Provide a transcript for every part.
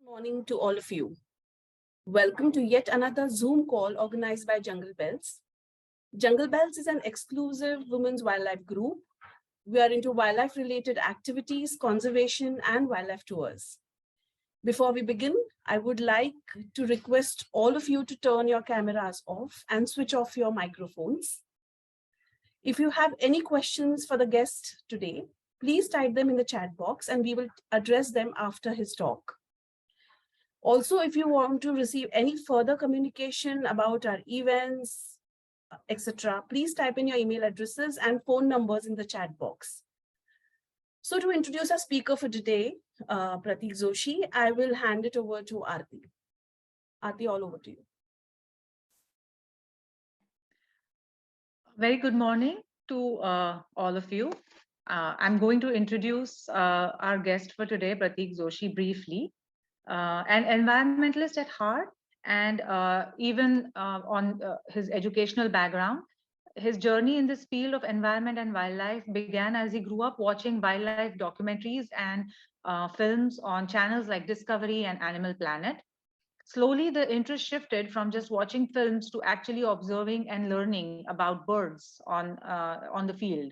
Morning to all of you. Welcome to yet another Zoom call organized by Jungle Bells. Jungle Bells is an exclusive women's wildlife group. We are into wildlife related activities, conservation, and wildlife tours. Before we begin, I would like to request all of you to turn your cameras off and switch off your microphones. If you have any questions for the guest today, please type them in the chat box and we will address them after his talk. Also, if you want to receive any further communication about our events, etc., please type in your email addresses and phone numbers in the chat box. So to introduce our speaker for today, Pratik Joshi, I will hand it over to Aarti. Aarti, all over to you. Very good morning to all of you. I'm going to introduce our guest for today, Pratik Joshi, briefly. An environmentalist at heart, and even on his educational background. His journey in this field of environment and wildlife began as he grew up watching wildlife documentaries and films on channels like Discovery and Animal Planet. Slowly, the interest shifted from just watching films to actually observing and learning about birds on the field.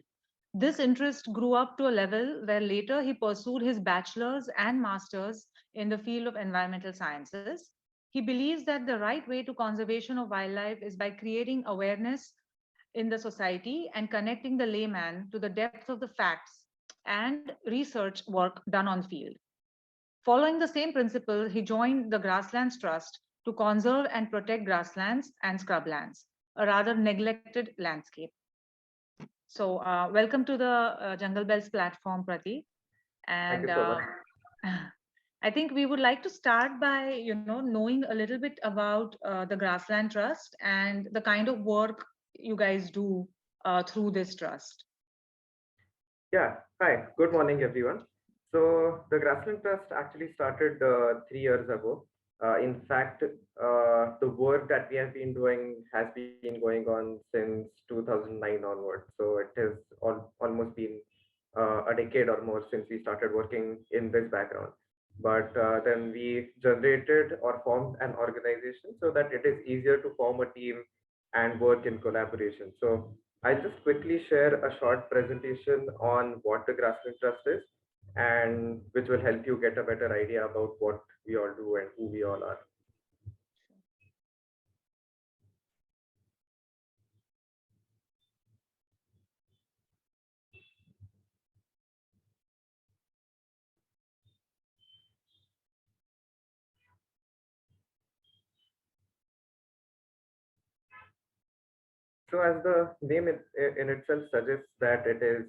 This interest grew up to a level where later he pursued his bachelor's and master's in the field of environmental sciences. He believes that the right way to conservation of wildlife is by creating awareness in the society and connecting the layman to the depth of the facts and research work done on field. Following the same principle, he joined the Grasslands Trust to conserve and protect grasslands and scrublands, a rather neglected landscape. So, welcome to the Jungle Bells platform, Pratik. Thank And you so much. I think we would like to start by, knowing a little bit about the Grassland Trust and the kind of work you guys do through this trust. Yeah, hi, good morning, everyone. So, the Grassland Trust actually started 3 years ago. In fact, the work that we have been doing has been going on since 2009 onwards. So, it has almost been a decade or more since we started working in this background. But then we generated or formed an organization so that it is easier to form a team and work in collaboration. So, I'll just quickly share a short presentation on what the Grassland Trust is and which will help you get a better idea about what we all do and who we all are. So as the name in itself suggests that it is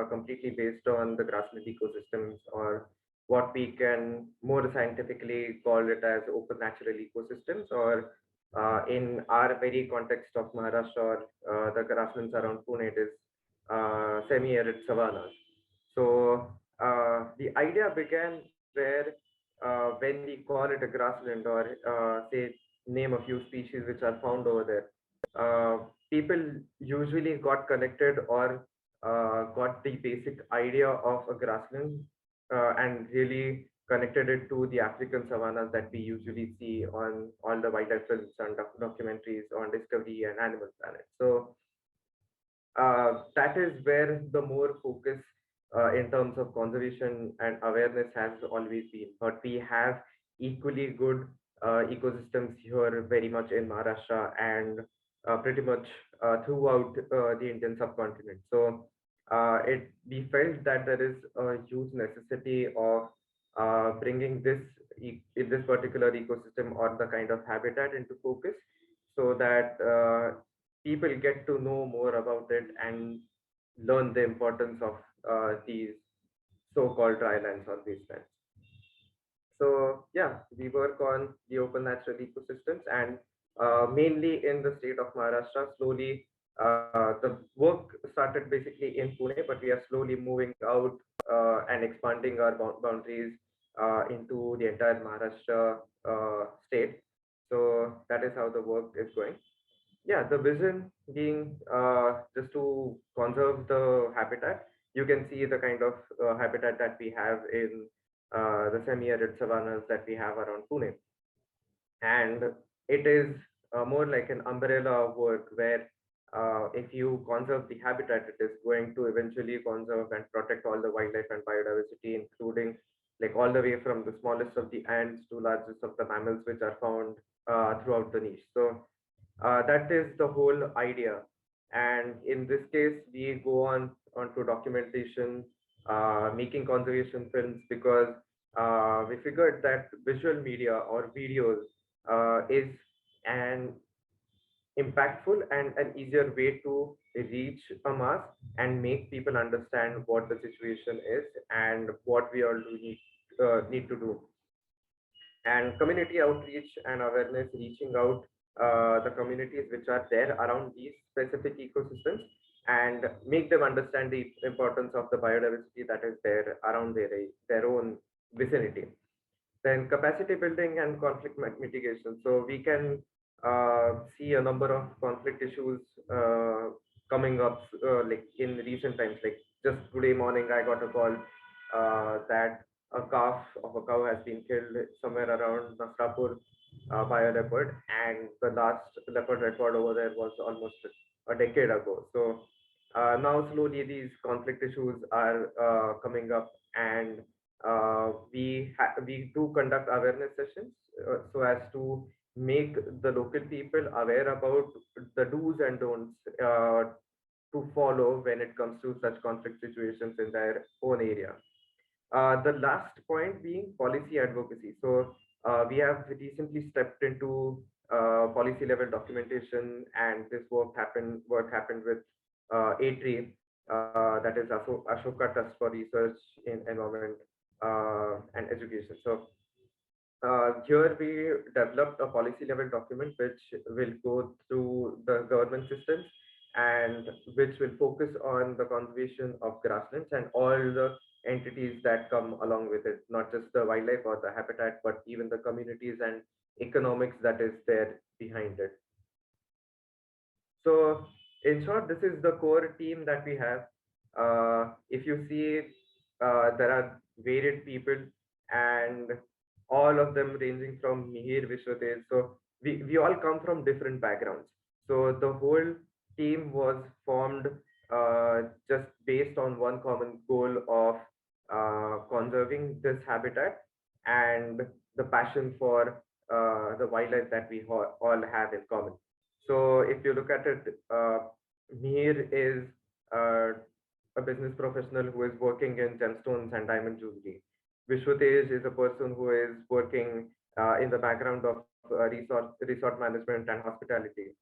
completely based on the grassland ecosystems, or what we can more scientifically call it as open natural ecosystems, or in our very context of Maharashtra, or the grasslands around Pune, it is semi-arid savannas. So the idea began where when we call it a grassland, or say name a few species which are found over there, people usually got connected or got the basic idea of a grassland and really connected it to the African savannas that we usually see on all the wildlife films and documentaries on Discovery and Animal Planet. So that is where the more focus in terms of conservation and awareness has always been. But we have equally good ecosystems here, very much in Maharashtra and pretty much throughout the Indian subcontinent. So we felt that there is a huge necessity of bringing this particular ecosystem or the kind of habitat into focus, so that people get to know more about it and learn the importance of these so-called drylands or wastelands. So yeah, we work on the open natural ecosystems, and mainly in the state of Maharashtra. Slowly, the work started basically in Pune, but we are slowly moving out and expanding our boundaries into the entire Maharashtra state. So that is how the work is going. Yeah, the vision being just to conserve the habitat. You can see the kind of habitat that we have in the semi-arid savannas that we have around Pune. And it is more like an umbrella work where if you conserve the habitat, it is going to eventually conserve and protect all the wildlife and biodiversity, including like all the way from the smallest of the ants to largest of the mammals which are found throughout the niche. So that is the whole idea. And in this case, we go on onto documentation, making conservation films because we figured that visual media or videos is an impactful and an easier way to reach a mass and make people understand what the situation is and what we all do need to do. And community outreach and awareness, reaching out the communities which are there around these specific ecosystems and make them understand the importance of the biodiversity that is there around their own vicinity. Then capacity building and conflict mitigation. So we can see a number of conflict issues coming up like in recent times. Like just today morning, I got a call that a calf of a cow has been killed somewhere around Nasrapur by a leopard, and the last leopard record over there was almost a decade ago. So now slowly these conflict issues are coming up, and we do conduct awareness sessions so as to make the local people aware about the do's and don'ts to follow when it comes to such conflict situations in their own area. The last point being policy advocacy. So we have recently stepped into policy level documentation, and this work happened with A-Tree, that is Ashoka Trust for Research in Environment and Education. So here we developed a policy level document which will go through the government systems and which will focus on the conservation of grasslands and all the entities that come along with it, not just the wildlife or the habitat, but even the communities and economics that is there behind it. So in short, this is the core team that we have. If you see, there are varied people and all of them ranging from Mihir, Vishwatej. So we all come from different backgrounds. So the whole team was formed just based on one common goal of conserving this habitat and the passion for the wildlife that we all have in common. So if you look at it, Mihir is a business professional who is working in gemstones and diamond jewelry. Vishwatej is a person who is working in the background of resort management and hospitality.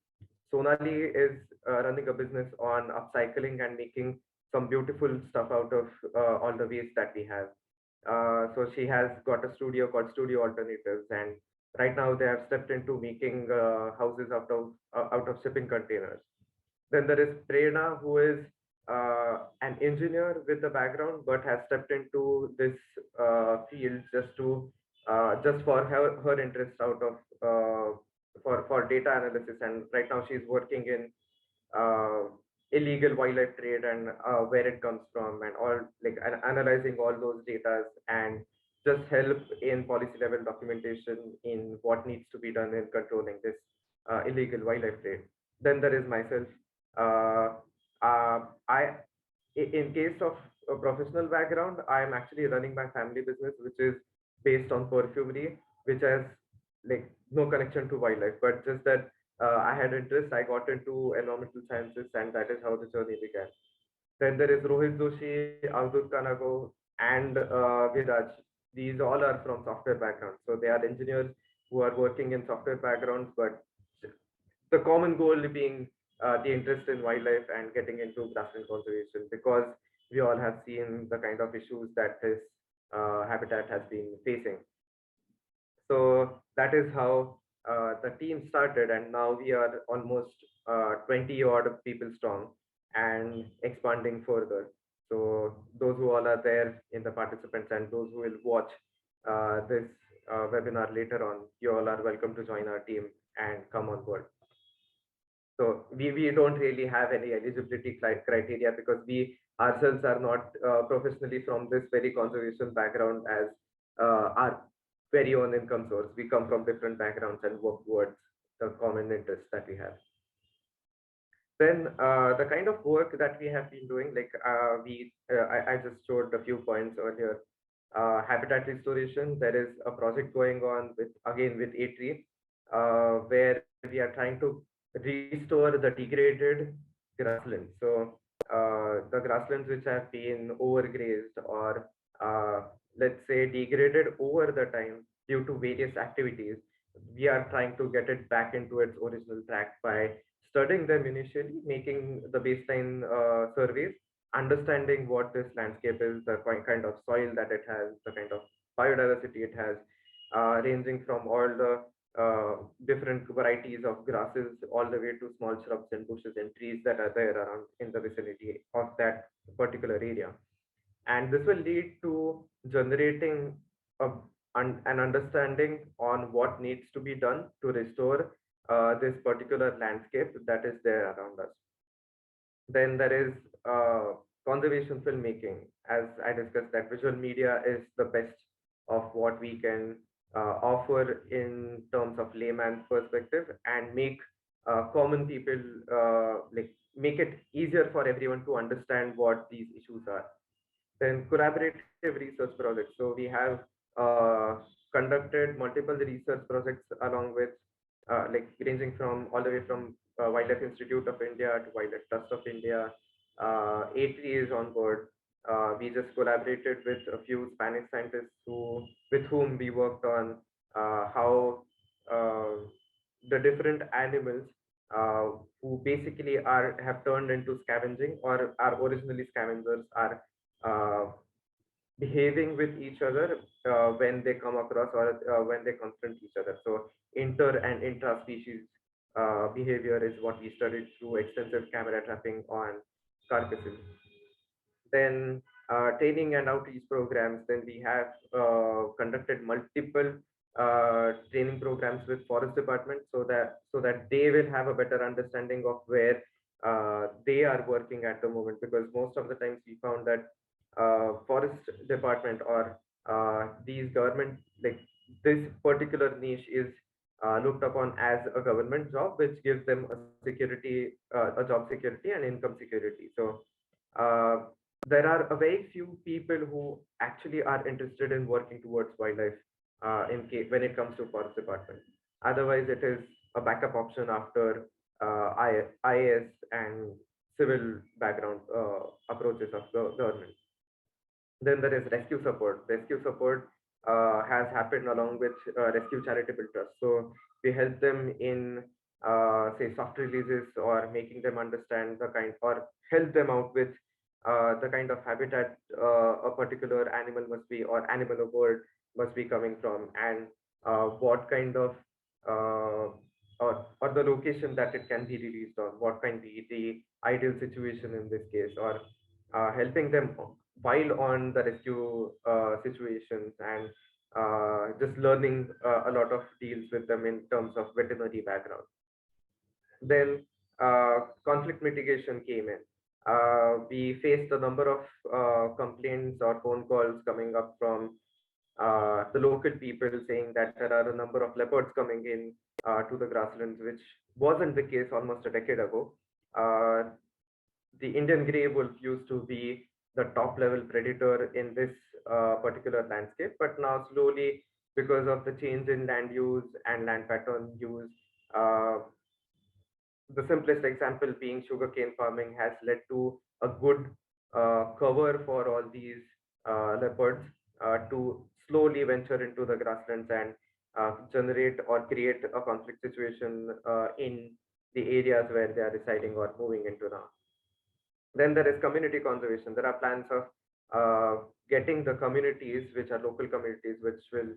Sonali is running a business on upcycling and making some beautiful stuff out of all the waste that we have. So she has got a studio called Studio Alternatives, and right now they have stepped into making houses out of shipping containers. Then there is Prerna, who is an engineer with a background, but has stepped into this field just for her interest out of for data analysis. And right now she's working in illegal wildlife trade and where it comes from, and all like analyzing all those data and just help in policy level documentation in what needs to be done in controlling this illegal wildlife trade. Then there is myself. I, in case of a professional background, I am actually running my family business, which is based on perfumery, which has like no connection to wildlife, but just that I had interest. I got into environmental sciences, and that is how the journey began. Then there is Rohit Joshi, Avdul Kanago, and Viraj. These all are from software backgrounds. So they are engineers who are working in software backgrounds, but the common goal being the interest in wildlife and getting into grassland conservation, because we all have seen the kind of issues that this habitat has been facing. So that is how the team started, and now we are almost 20 odd people strong and expanding further. So those who all are there in the participants and those who will watch this webinar later on, you all are welcome to join our team and come on board. So we don't really have any eligibility criteria because we ourselves are not professionally from this very conservation background as our very own income source. We come from different backgrounds and work towards the common interests that we have. Then the kind of work that we have been doing, like I just showed a few points earlier. Habitat restoration, there is a project going on with, again, with A-Tree, where we are trying to restore the degraded grasslands. So the grasslands which have been overgrazed or let's say degraded over the time due to various activities, we are trying to get it back into its original track by studying them initially, making the baseline surveys, understanding what this landscape is, the kind of soil that it has, the kind of biodiversity it has, ranging from all the different varieties of grasses all the way to small shrubs and bushes and trees that are there around in the vicinity of that particular area. And this will lead to generating a, an understanding on what needs to be done to restore this particular landscape that is there around us. Then there is conservation filmmaking. As I discussed, that visual media is the best of what we can offer in terms of layman's perspective and make common people like make it easier for everyone to understand what these issues are. Then collaborative research projects. So we have conducted multiple research projects along with like ranging from all the way from Wildlife Institute of India to Wildlife Trust of India. A3 is on board. We just collaborated with a few Spanish scientists with whom we worked on how the different animals who basically have turned into scavenging or are originally scavengers are uh, behaving with each other when they come across or when they confront each other. So inter and intra-species behavior is what we studied through extensive camera trapping on carcasses. Then training and outreach programs. Then we have conducted multiple training programs with forest department so that they will have a better understanding of where they are working at the moment, because most of the times we found that forest department or these government, like this particular niche is looked upon as a government job, which gives them a job security and income security. So uh, there are a very few people who actually are interested in working towards wildlife when it comes to forest department. Otherwise, it is a backup option after IAS and civil background approaches of the government. Then there is rescue support. Rescue support has happened along with Rescue Charitable Trust. So we help them in say soft releases or making them understand the kind, or help them out with the kind of habitat a particular animal must be, or animal or bird must be coming from, and what kind of uh, or the location that it can be released on, what can be the ideal situation in this case, or helping them while on the rescue situations, and just learning a lot of deals with them in terms of veterinary background. Then conflict mitigation came in. We faced a number of complaints or phone calls coming up from the local people saying that there are a number of leopards coming in to the grasslands, which wasn't the case almost a decade ago. Uh, the Indian grey wolf used to be the top level predator in this particular landscape, but now slowly, because of the change in land use and land pattern use, uh, the simplest example being sugarcane farming has led to a good cover for all these leopards to slowly venture into the grasslands and generate or create a conflict situation in the areas where they are residing or moving into now. Then there is community conservation. There are plans of getting the communities, which are local communities, which will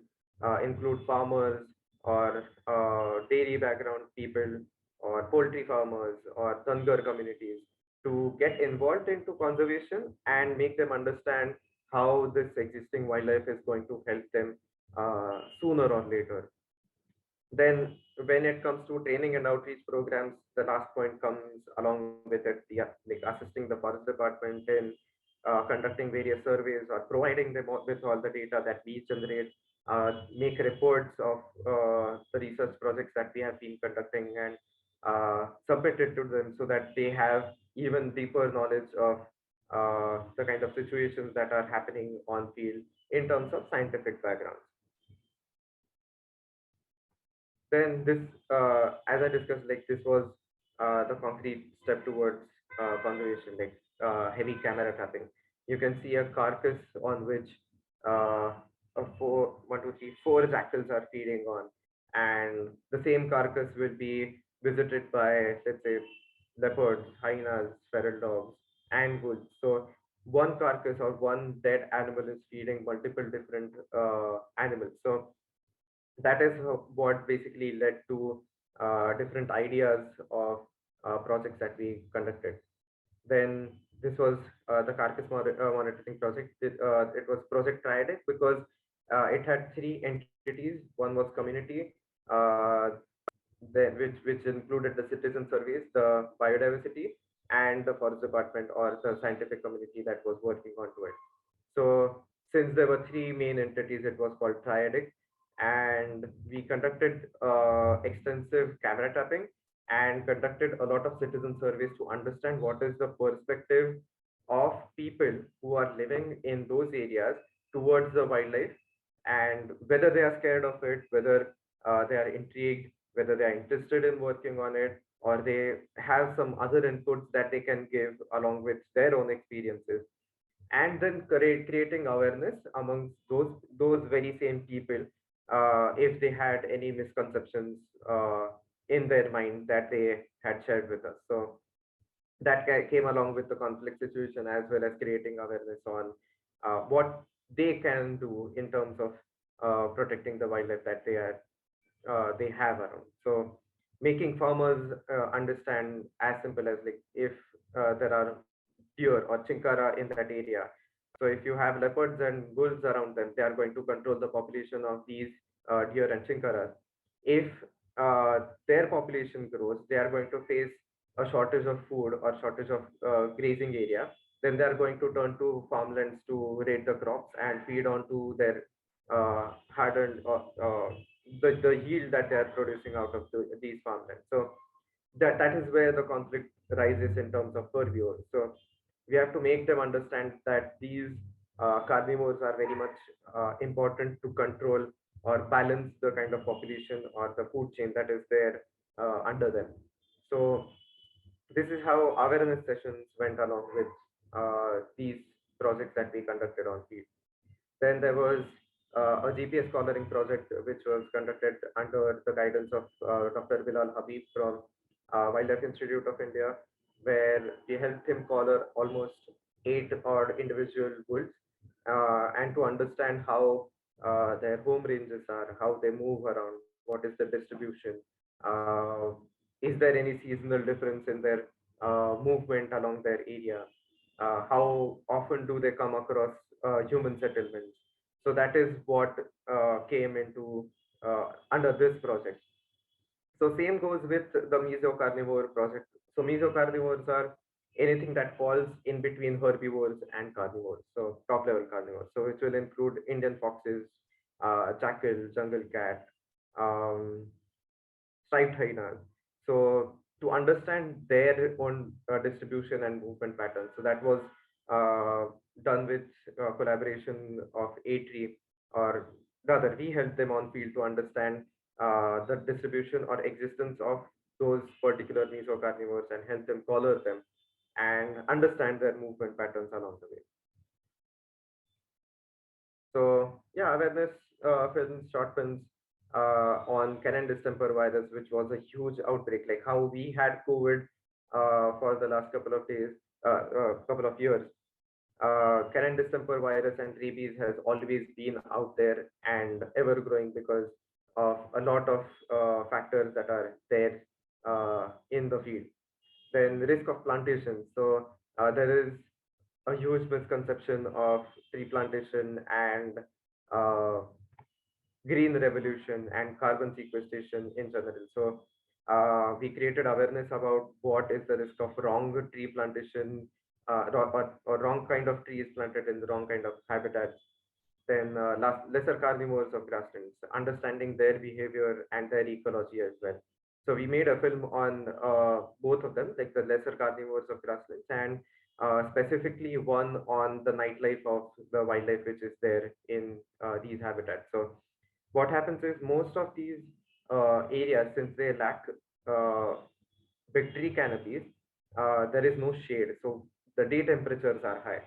include farmers or dairy background people or poultry farmers or Dangar communities, to get involved into conservation and make them understand how this existing wildlife is going to help them sooner or later. Then when it comes to training and outreach programs, the last point comes along with it, like assisting the forest department in conducting various surveys or providing them with all the data that we generate, make reports of the research projects that we have been conducting and submit it to them so that they have even deeper knowledge of the kind of situations that are happening on field in terms of scientific backgrounds. Then this, as I discussed, like this was the concrete step towards conservation, like heavy camera tapping. You can see a carcass on which four jackals are feeding on, and the same carcass will be visited by, let's say, leopards, hyenas, feral dogs, and wolves. So one carcass or one dead animal is feeding multiple different animals. So that is what basically led to different ideas of projects that we conducted. Then this was the carcass monitoring project. It was Project Triadic because it had three entities. One was community, uh, which included the citizen surveys, the biodiversity, and the forest department or the scientific community that was working onto it. So since there were three main entities, it was called Triadic, and we conducted extensive camera tapping and conducted a lot of citizen surveys to understand what is the perspective of people who are living in those areas towards the wildlife, and whether they are scared of it, whether they are intrigued, whether they are interested in working on it, or they have some other inputs that they can give along with their own experiences, and then creating awareness amongst those very same people, if they had any misconceptions in their mind that they had shared with us. So that came along with the conflict situation, as well as creating awareness on what they can do in terms of protecting the wildlife that they have around. So making farmers understand, as simple as like, if there are deer or chinkara in that area, so if you have leopards and wolves around them, they are going to control the population of these deer and chinkaras. If their population grows, they are going to face a shortage of food or shortage of grazing area. Then they are going to turn to farmlands to raid the crops and feed on to their hardened the yield that they are producing out of these farmlands. So that is where the conflict rises in terms of herbivores. So we have to make them understand that these carnivores are very much important to control or balance the kind of population or the food chain that is there under them. So this is how awareness sessions went along with these projects that we conducted on field. Then there was a GPS collaring project which was conducted under the guidance of Dr. Bilal Habib from Wildlife Institute of India, where we helped him collar almost 8 odd individual wolves, and to understand how their home ranges are, how they move around, what is the distribution, uh, is there any seasonal difference in their movement along their area, how often do they come across human settlements. So that is what came into under this project. So same goes with the mesocarnivore project. So mesocarnivores are anything that falls in between herbivores and carnivores, so top level carnivores. So which will include Indian foxes, jackal, jungle cat, um, striped hyenas. So to understand their own distribution and movement patterns. So that was done with collaboration of A-Tree, or rather we helped them on field to understand the distribution or existence of those particular mesocarnivores and help them color them and understand their movement patterns along the way. So yeah, awareness films, short films on canine distemper virus, which was a huge outbreak, like how we had COVID for the last couple of years. Canine distemper virus and rabies has always been out there and ever growing because of a lot of factors that are there in the field. Then risk of plantation. So there is a huge misconception of tree plantation and uh, green revolution and carbon sequestration in general. So we created awareness about what is the risk of wrong tree plantation, or wrong kind of trees planted in the wrong kind of habitat. Then lesser carnivores of grasslands, understanding their behavior and their ecology as well. So we made a film on both of them, like the lesser carnivores of grasslands, and specifically one on the nightlife of the wildlife which is there in these habitats. So what happens is most of these areas, since they lack uh, big tree canopies, there is no shade. So the day temperatures are high.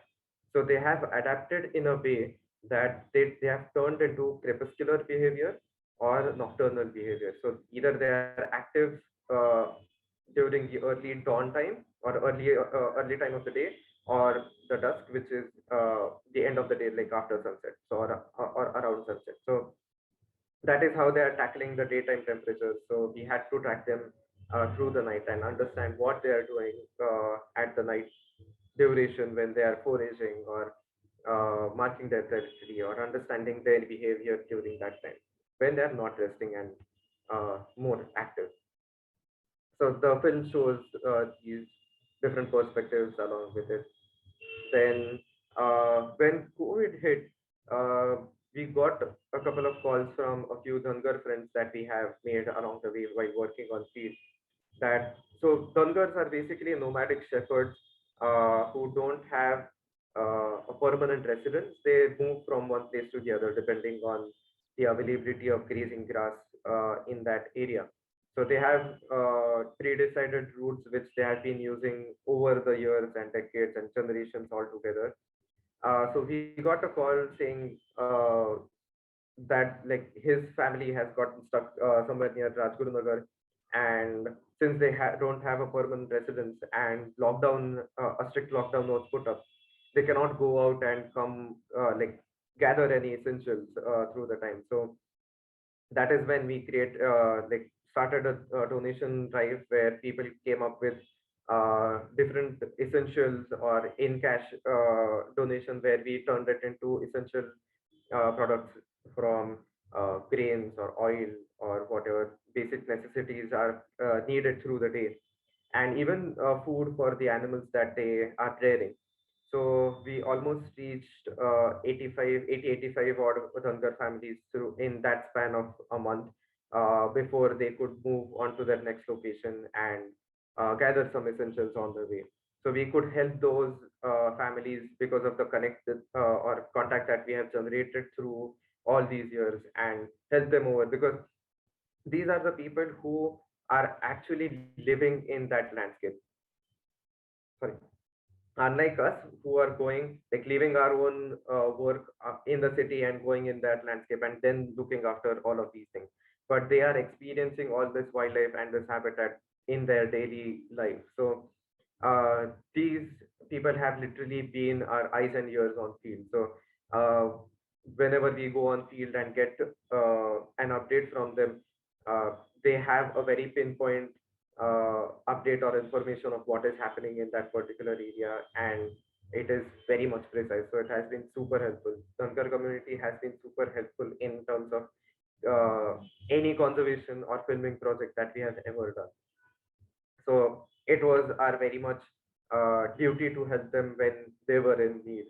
So they have adapted in a way that they have turned into crepuscular behavior or nocturnal behavior. So either they are active uh, during the early dawn time or early time of the day, or the dusk, which is the end of the day, like after sunset, so or around sunset. So that is how they are tackling the daytime temperatures. So we had to track them through the night and understand what they are doing at the night duration when they are foraging or marking their territory or understanding their behavior during that time when they are not resting and more active. So the film shows these different perspectives along with it. Then when COVID hit, uh, we got a couple of calls from a few Dhangar friends that we have made along the way while working on field. That so Dhangars are basically nomadic shepherds who don't have a permanent residence. They move from one place to the other depending on the availability of grazing grass in that area. So they have pre-decided routes which they have been using over the years and decades and generations altogether. So we got a call saying that like his family has gotten stuck somewhere near Rajgurunagar, and since they don't have a permanent residence and a strict lockdown was put up, they cannot go out and come like gather any essentials through the time. So that is when we like started a donation drive where people came up with different essentials or in cash donation where we turned it into essential products from grains or oil or whatever basic necessities are needed through the day, and even food for the animals that they are rearing. So we almost reached 85 odd Dhangar families through in that span of a month before they could move on to their next location and gather some essentials on the way. So we could help those families because of the connected or contact that we have generated through all these years and help them over, because these are the people who are actually living in that landscape. Sorry, unlike us who are going like leaving our own work in the city and going in that landscape and then looking after all of these things, but they are experiencing all this wildlife and this habitat in their daily life. So these people have literally been our eyes and ears on field. So uh, whenever we go on field and get an update from them, uh, they have a very pinpoint update or information of what is happening in that particular area, and it is very much precise. So it has been super helpful. Dhankar community has been super helpful in terms of any conservation or filming project that we have ever done. So it was our very much duty to help them when they were in need.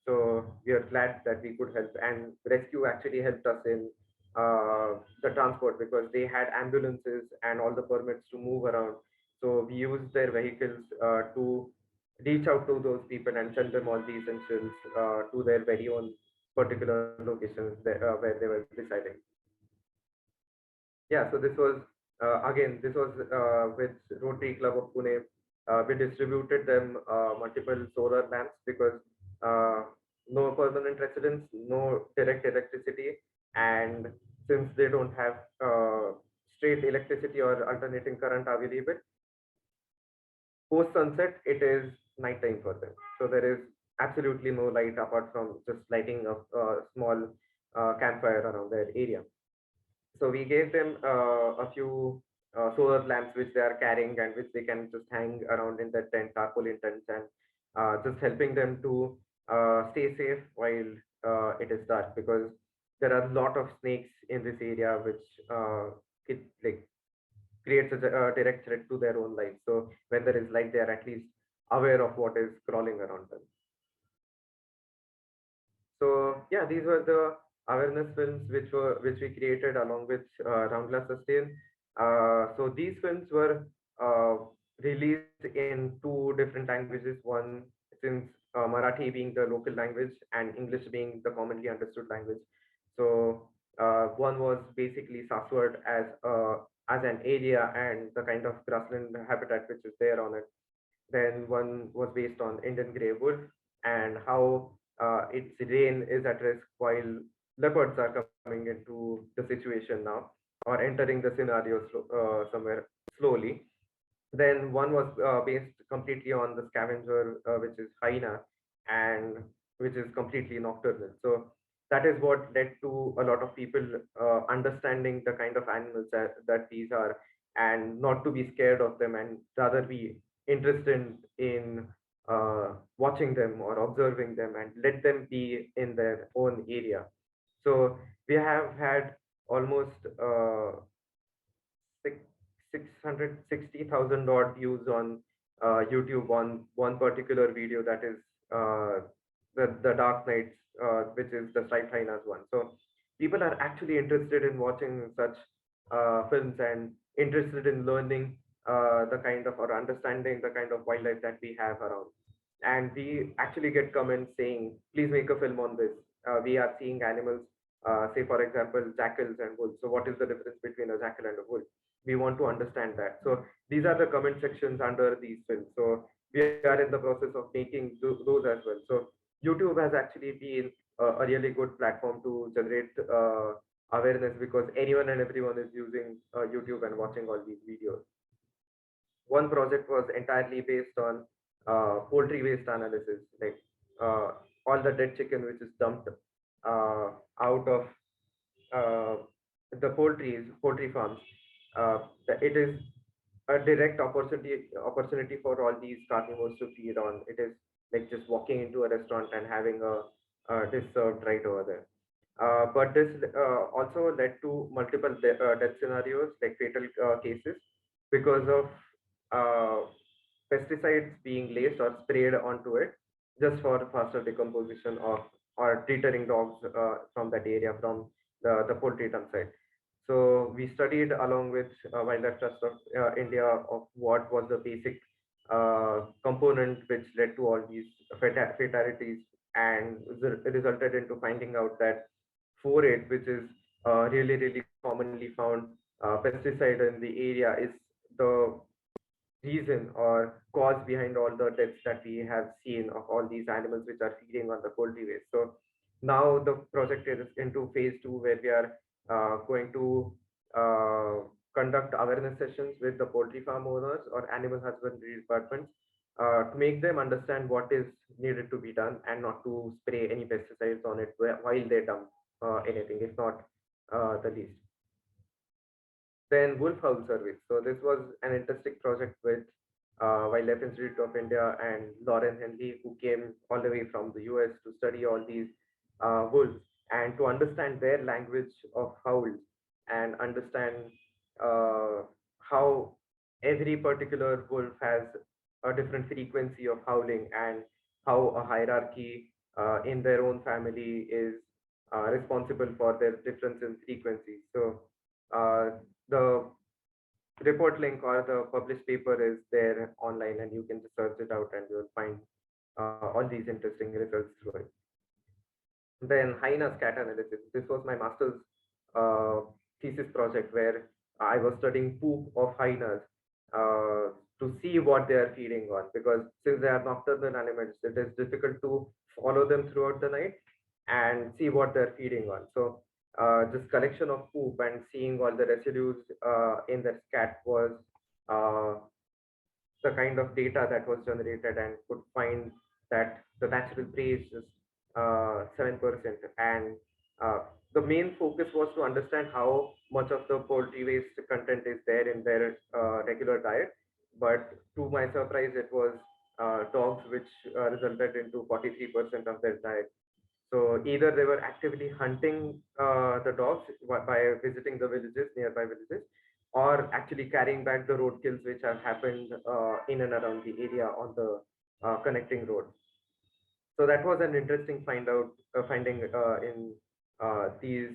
So we are glad that we could help, and rescue actually helped us in the transport because they had ambulances and all the permits to move around. So we used their vehicles to reach out to those people and send them all the essentials to their very own particular locations where they were residing. Yeah, so this was again, this was with Rotary Club of Pune. We distributed them multiple solar lamps because no permanent residence, no direct electricity, and since they don't have straight electricity or alternating current available, post sunset it is nighttime for them. So there is absolutely no light apart from just lighting a small campfire around their area. So we gave them a few solar lamps which they are carrying and which they can just hang around in their tent, tarpaulin tents, and just helping them to stay safe while it is dark, because there are a lot of snakes in this area which like creates a direct threat to their own life. So when there is light, they are at least aware of what is crawling around them. So yeah, these were the awareness films which we created along with Roundglass Sustain. So these films were uh, released in two different languages. One, since Marathi being the local language and English being the commonly understood language. So one was basically Saswad as an area and the kind of grassland habitat which is there on it. Then one was based on Indian grey wolf and how its reign is at risk while leopards are coming into the situation now or entering the scenario somewhere slowly. Then one was based completely on the scavenger, which is hyena, and which is completely nocturnal. So that is what led to a lot of people understanding the kind of animals that these are, and not to be scared of them, and rather be interested in watching them or observing them and let them be in their own area. So we have had almost six 660,000 odd views on YouTube on one particular video, that is the Dark Knights, which is the striped hyenas one. So people are actually interested in watching such films and interested in learning the kind of or understanding the kind of wildlife that we have around. And we actually get comments saying, please make a film on this. We are seeing animals, say for example, jackals and wolves. So what is the difference between a jackal and a wolf? We want to understand that. So these are the comment sections under these films. So we are in the process of making those as well. So YouTube has actually been a really good platform to generate awareness, because anyone and everyone is using YouTube and watching all these videos. One project was entirely based on poultry waste analysis, like uh, all the dead chicken which is dumped uh, out of uh, the poultry farms. It is a direct opportunity for all these carnivores to feed on. It is like just walking into a restaurant and having a dish served right over there. But this also led to multiple death scenarios, like fatal cases, because of uh, pesticides being laced or sprayed onto it, just for faster decomposition of or deterring dogs from that area, from the poultry dump site. So we studied along with Wildlife Trust of India of what was the basic component which led to all these fatalities, and resulted into finding out that 4-8, which is really commonly found pesticide in the area, is the reason or cause behind all the deaths that we have seen of all these animals which are feeding on the poultry waste. So now the project is into phase 2, where we are going to uh, conduct awareness sessions with the poultry farm owners or animal husbandry departments to make them understand what is needed to be done, and not to spray any pesticides on it while they dump anything, if not the least. Then Wolf House Service. So this was an interesting project with Wildlife Institute of India and Lauren Henley, who came all the way from the US to study all these wolves and to understand their language of howls, and understand how every particular wolf has a different frequency of howling, and how a hierarchy in their own family is responsible for their difference in frequency. So uh, the report link or the published paper is there online, and you can just search it out and you'll find all these interesting results through it. Then hyena scat analysis. This was my master's uh, thesis project, where I was studying poop of hyenas to see what they are feeding on, because since they are nocturnal animals, it is difficult to follow them throughout the night and see what they're feeding on. So this collection of poop and seeing all the residues in the scat was uh, the kind of data that was generated, and could find that the natural prey is just 7%. And uh, the main focus was to understand how much of the poultry waste content is there in their regular diet. But to my surprise, it was dogs, which resulted into 43% of their diet. So either they were actively hunting the dogs by visiting the villages, nearby villages, or actually carrying back the roadkills which have happened in and around the area on the connecting road. So that was an interesting finding in these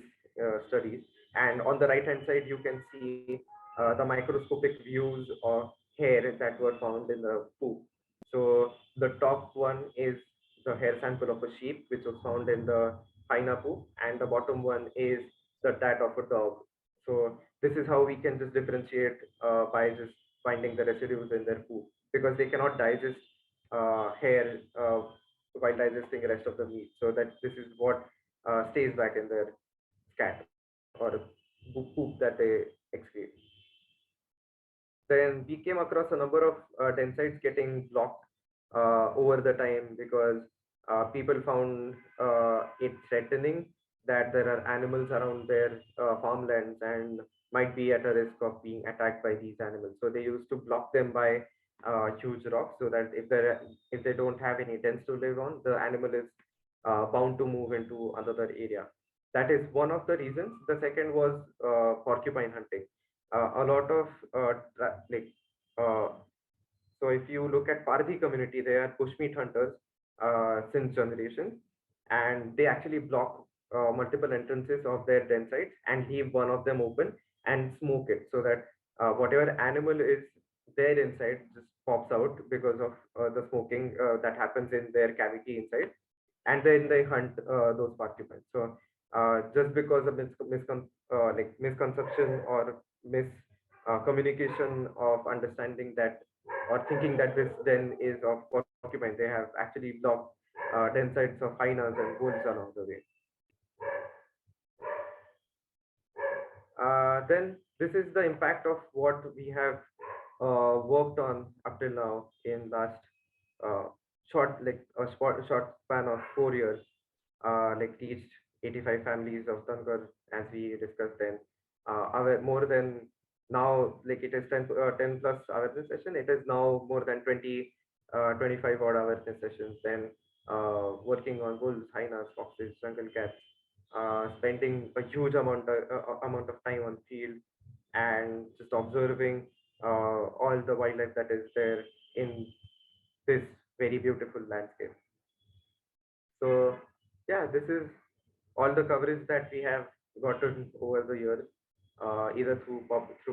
studies. And on the right hand side, you can see the microscopic views of hair that were found in the poop. So the top one is the hair sample of a sheep, which was found in the hyena poop, and the bottom one is the tat of a dog. So this is how we can just differentiate by just finding the residues in their poop, because they cannot digest hair while digesting the rest of the meat. So that this is what stays back in their scat or poop that they excrete. Then we came across a number of den sites getting blocked over the time because people found it threatening that there are animals around their farmlands and might be at a risk of being attacked by these animals. So they used to block them by huge rocks, so that if they don't have any dens to live on, the animal is bound to move into another area. That is one of the reasons. The second was porcupine hunting. A lot of like uh, so if you look at Parthi community, they are bushmeat hunters since generations, and they actually block multiple entrances of their den sites and leave one of them open and smoke it, so that whatever animal is there inside just pops out because of the smoking that happens in their cavity inside, and then they hunt those porcupines. So just because of misconception or communication of understanding that or thinking that this den is of porcupine, they have actually blocked den sites of hyenas and wolves along the way. Then this is the impact of what we have worked on up till now in last uh, short span of 4 years. Like reached 85 families of Tangar, as we discussed then. More than now, like it is 10 plus awareness session. It is now more than 20, 25 odd awareness sessions. Then working on wolves, hyenas, foxes, jungle cats, spending a huge amount of time on field and just observing all the wildlife that is there in this very beautiful landscape. So yeah, this is all the coverage that we have gotten over the years, either through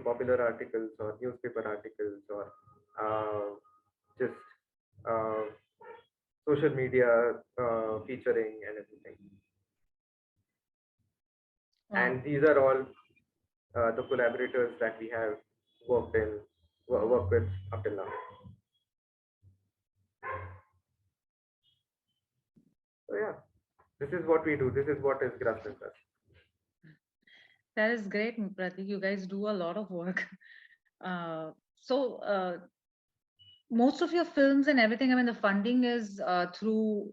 popular articles or newspaper articles or just uh, social media featuring and everything. Wow. And these are all the collaborators that we have worked with up till now. So yeah, this is what we do. This is what is Grassland Trust. That is great, Pratik. You guys do a lot of work. So most of your films and everything, I mean, the funding is through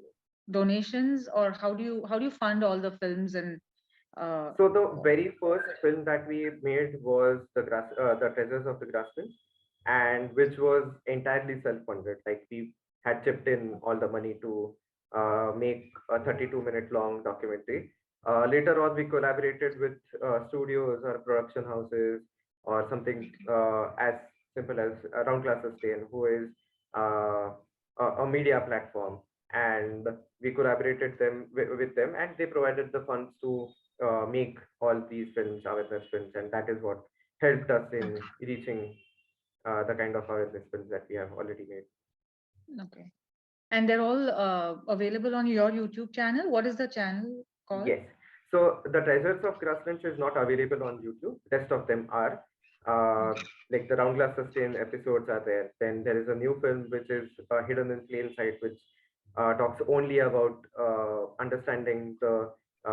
donations, or how do you fund all the films and So the very first film that we made was the Treasures of the Grasslands, and which was entirely self-funded. Like we had chipped in all the money to make a 32-minute long documentary. Later on, we collaborated with studios or production houses or something as simple as Round Class Sustain, who is uh, a media platform, and we collaborated with them, and they provided the funds to make all these films awareness films, and that is what helped us in reaching the kind of awareness films that we have already made. okay. And they're all available on your YouTube channel. What is the channel called? Yes. So the Treasures of Grasslands is not available on YouTube. Rest of them are. Like the Round Glass Sustain episodes are there. Then there is a new film which is Hidden in Plain Sight, which talks only about understanding the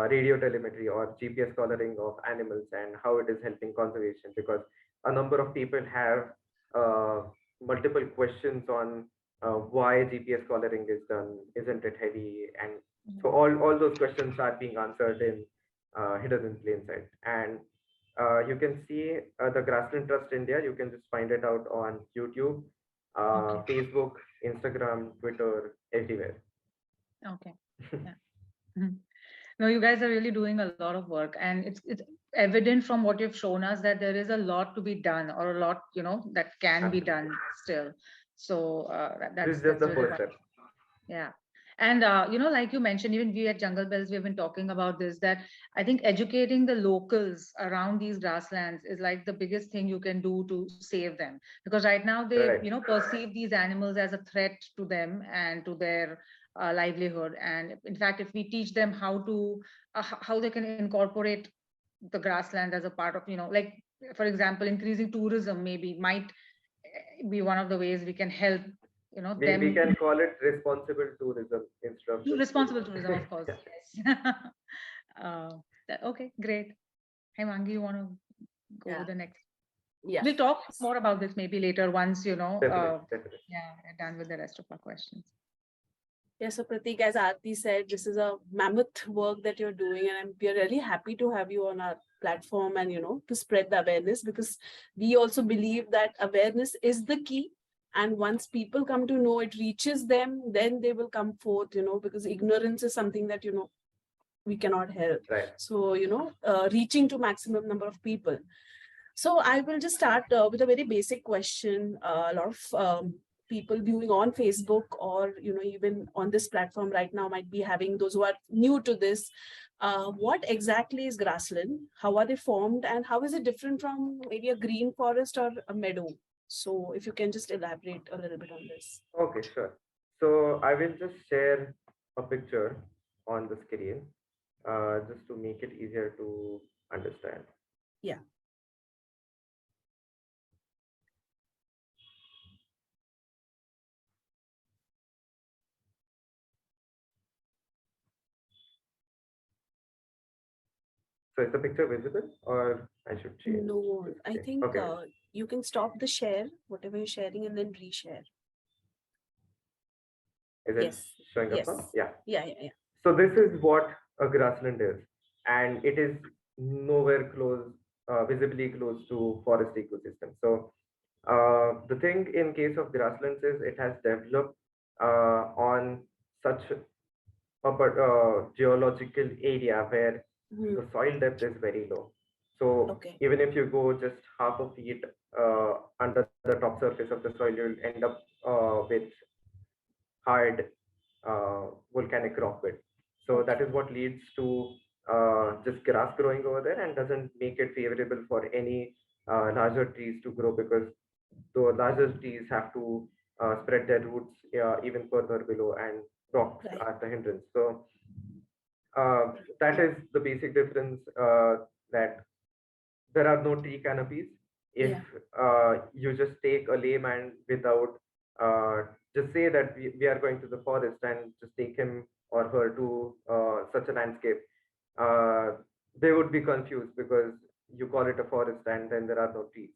radio telemetry or GPS collaring of animals and how it is helping conservation. Because a number of people have uh, multiple questions on why GPS collaring is done. Isn't it heavy? And so all those questions are being answered in Hidden in Plain Sight. And you can see the Grassland Trust India. You can just find it out on YouTube, Okay. Facebook, Instagram, Twitter, everywhere. Okay. Yeah. Mhm. No, you guys are really doing a lot of work, and it's evident from what you've shown us that there is a lot to be done, or a lot, that can be Absolutely. done still. So This is just that's the really first wonderful. step. Yeah. And like you mentioned, even we at Jungle Bells, we've been talking about this, that I think educating the locals around these grasslands is like the biggest thing you can do to save them. Because right now they, Right. perceive these animals as a threat to them and to their livelihood. And in fact, if we teach them how to, how they can incorporate the grassland as a part of, like, for example, increasing tourism maybe might be one of the ways we can help, We them. can call it responsible tourism instead of just Responsible tourism, of course. yeah. Yes. uh, okay, great. Hey, Mangi, you want to go Yeah. with the next? Yeah. We'll talk more about this maybe later once, Definitely, definitely. yeah, we're done with the rest of our questions. Yeah, so Pratik, as Aarti said, this is a mammoth work that you're doing, and we are really happy to have you on our platform and to spread the awareness, because we also believe that awareness is the key. And once people come to know, it reaches them, then they will come forth, because ignorance is something that we cannot help. Right. So reaching to maximum number of people. So I will just start with a very basic question. A lot of people viewing on Facebook, or even on this platform right now, might be having those who are new to this. What exactly is grassland? How are they formed, and how is it different from maybe a green forest or a meadow? So if you can just elaborate a little bit on this. Okay, sure. So I will just share a picture on the screen, just to make it easier to understand. Yeah. So is the picture visible, or I should change No, the I screen? think Okay. you can stop the share, whatever you're sharing, and then reshare. Is it Yes. showing up Yes. now? Yeah. Yeah, yeah, yeah. So this is what a grassland is, and it is nowhere close, visibly close to forest ecosystem. So the thing in case of grasslands is it has developed on such geological area where Mhm. the soil depth is very low. So Okay. even if you go just half a feet under the top surface of the soil, you'll end up with hard volcanic rock bed. So that Okay. is what leads to just grass growing over there and doesn't make it favorable for any larger trees to grow, because the larger trees have to spread their roots even further below, and rocks Right. are the hindrance. So that is the basic difference, that there are no tree canopies. If Yeah. you just take a layman without just say that we are going to the forest and just take him or her to such a landscape, uh, they would be confused because you call it a forest and then there are no trees.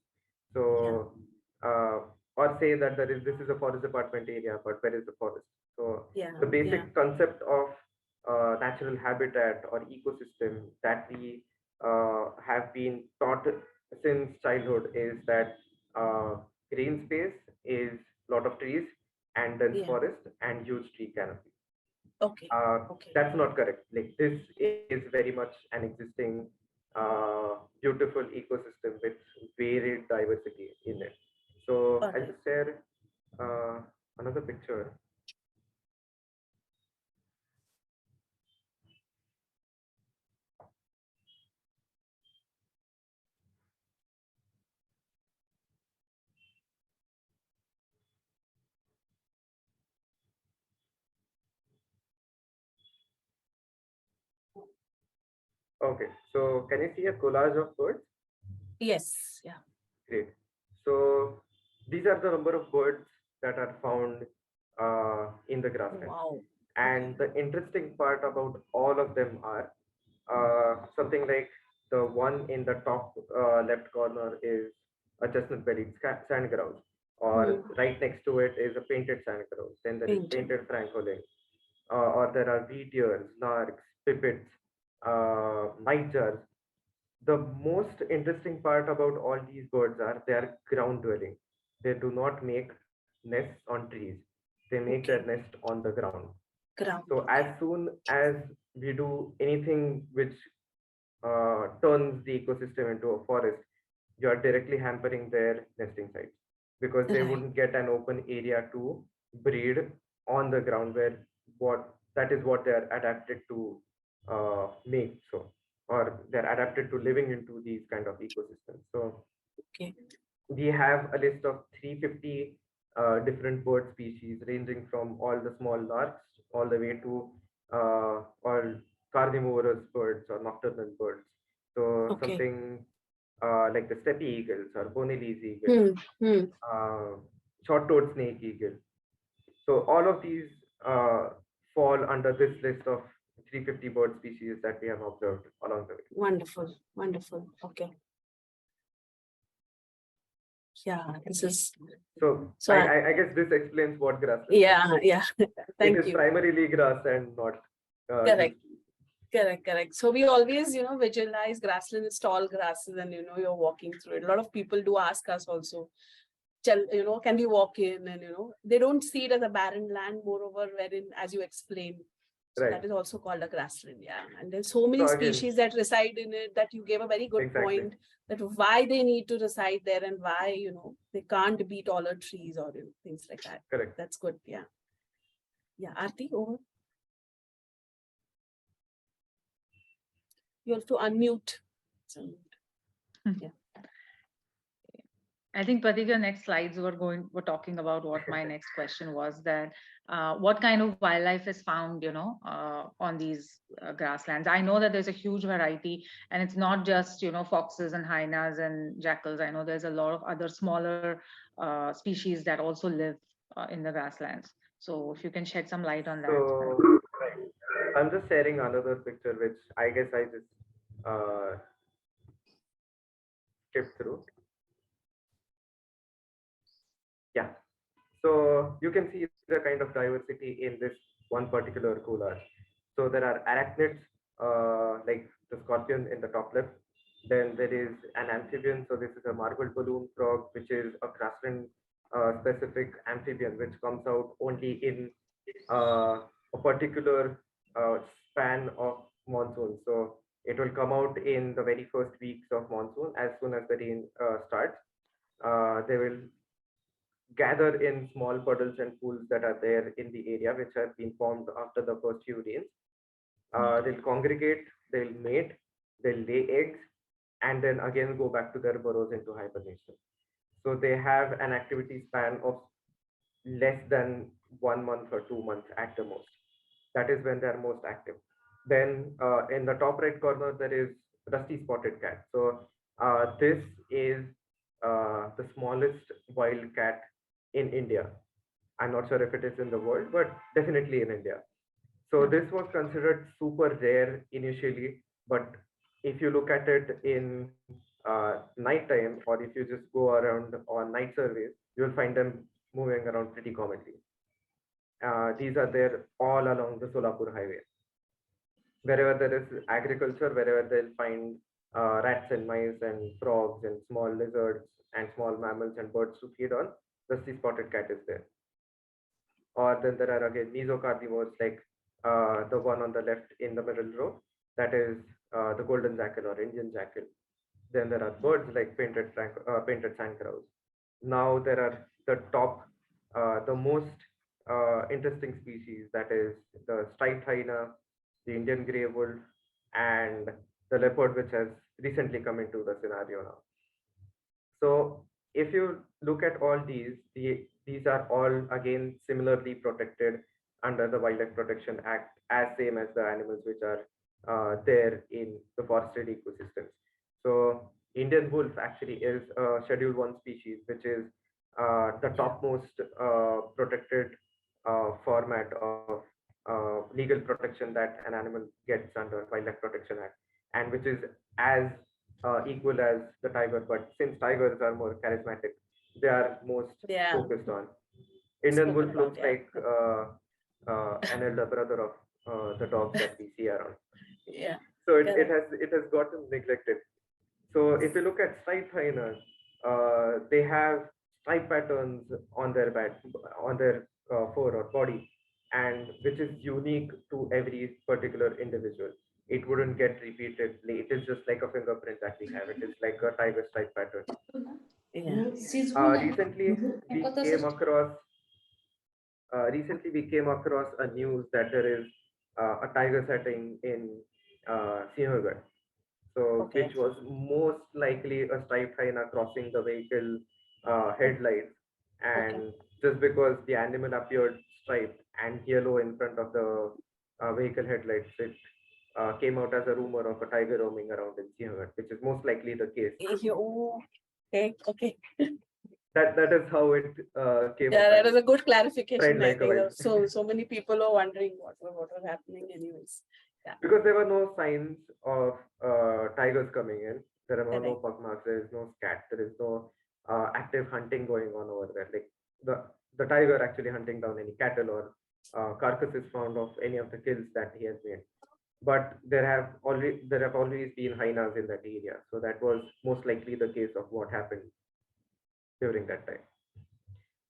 Yeah. So, uh, or say that this is a forest department area, but where is the forest? So, Yeah. the Yeah. basic concept of natural habitat or ecosystem that we have been taught since childhood is that green space is lot of trees and dense Yeah. forest and huge tree canopy. Okay. Uh, Okay. that's not correct. Like, this is very much an existing beautiful ecosystem with varied diversity in it. So All I'll right. just share another picture. Okay, so can you see a collage of birds? Yes. Yeah. Great. So these are the number of birds that are found in the grassland. Wow. Okay. And the interesting part about all of them are something like the one in the top left corner is a chestnut-bellied sand grouse, or Hmm. right next to it is a painted sand grouse. Then there is Painted. painted francolin, or there are wheatears, narks, pipits, nightjars. The most interesting part about all these birds are they are ground dwelling. They do not make nests on trees. They make their Okay. nest on the ground. Ground. So as soon as we do anything which turns the ecosystem into a forest, you are directly hampering their nesting sites, because they Right. wouldn't get an open area to breed on the ground, where what that is what they are adapted to make. So, or they're adapted to living into these kind of ecosystems. So Okay. we have a list of 350 different bird species, ranging from all the small larks all the way to all carnivorous birds or nocturnal birds. So Okay. something like the steppe eagles or Bonelli's eagle, Hmm. Hmm. uh, short-toed snake eagle. So all of these uh, fall under this list of 350 bird species that we have observed along the way. Wonderful. Wonderful. Okay. Yeah, this is So so. I guess this explains what grassland is. Yeah, yeah. It Thank is you. primarily grass and not Correct. just Correct. So we always, visualize grassland as tall grasses and, you're walking through it. A lot of people do ask us also, can we walk in? And, they don't see it as a barren land, moreover, wherein, as you explained, so right. that is also called a grassland. Yeah. And there's so many So again, species that reside in it that you gave a very good exactly. point that why they need to reside there and why, they can't be taller trees or things like that. Correct. That's good. Yeah. Yeah. Aarti, over. You have to unmute. So, yeah. I think Pratik, your next slides were talking about what my next question was, that what kind of wildlife is found, on these grasslands. I know that there's a huge variety, and it's not just foxes and hyenas and jackals. I know there's a lot of other smaller species that also live in the grasslands. So if you can shed some light on that. So I'm just sharing another picture, which I guess I just skipped through. Yeah. So you can see the kind of diversity in this one particular collage. So there are arachnids, like the scorpion in the top left. Then there is an amphibian. So this is a marble balloon frog, which is a grassland specific amphibian, which comes out only in a particular span of monsoon. So it will come out in the very first weeks of monsoon. As soon as the rain starts, they will gather in small puddles and pools that are there in the area, which have been formed after the first few rains. They'll congregate, they'll mate, they'll lay eggs, and then again go back to their burrows into hibernation. So they have an activity span of less than 1 month or 2 months at the most. That is when they're most active. Then in the top right corner, there is rusty spotted cat. So this is the smallest wild cat in India. I'm not sure if it is in the world, but definitely in India. So this was considered super rare initially, but if you look at it in nighttime, or if you just go around on night surveys, you'll find them moving around pretty commonly. These are there all along the Solapur highway. Wherever there is agriculture, wherever they'll find rats and mice and frogs and small lizards and small mammals and birds to feed on, the spotted cat is there. Or then there are again mesocarnivores, like the one on the left in the middle row, that is the golden jackal or Indian jackal. Then there are birds like painted sand crows. Now there are the most interesting species, that is the striped hyena, the Indian grey wolf, and the leopard, which has recently come into the scenario now. So if you look at all these are all again similarly protected under the Wildlife Protection Act, as same as the animals which are there in the forested ecosystems. So Indian wolf actually is a Schedule 1 species, which is the topmost protected format of legal protection that an animal gets under Wildlife Protection Act, and which is as equal as the tiger. But since tigers are more charismatic, they are most focused on. Indian wolf looks like an elder brother of the dogs that we see around. Yeah. So it has gotten neglected. So if you look at striped hyenas, they have stripe patterns on their back, on their fur or body, and which is unique to every particular individual. It wouldn't get repeated. It is just like a fingerprint that we have. It is like a tiger stripe pattern. Yeah. Recently, we came across a news that there is a tiger sighting in Sinhagad. So, Okay. which was most likely a striped hyena crossing the vehicle headlights, and just because the animal appeared striped and yellow in front of the vehicle headlights, it came out as a rumor of a tiger roaming around in Sinhagad, which is most likely the case. Oh, okay. Okay. That is how it came Yeah, up that and is a good clarification. spread I like a think wild. so many people are wondering what was happening anyways. Yeah. Because there were no signs of tigers coming in. There are no Correct. pug marks. There is no scat. There is no active hunting going on over there. Like the tiger actually hunting down any cattle or carcasses found of any of the kills that he has made. But there have always been hyenas in that area. So that was most likely the case of what happened during that time.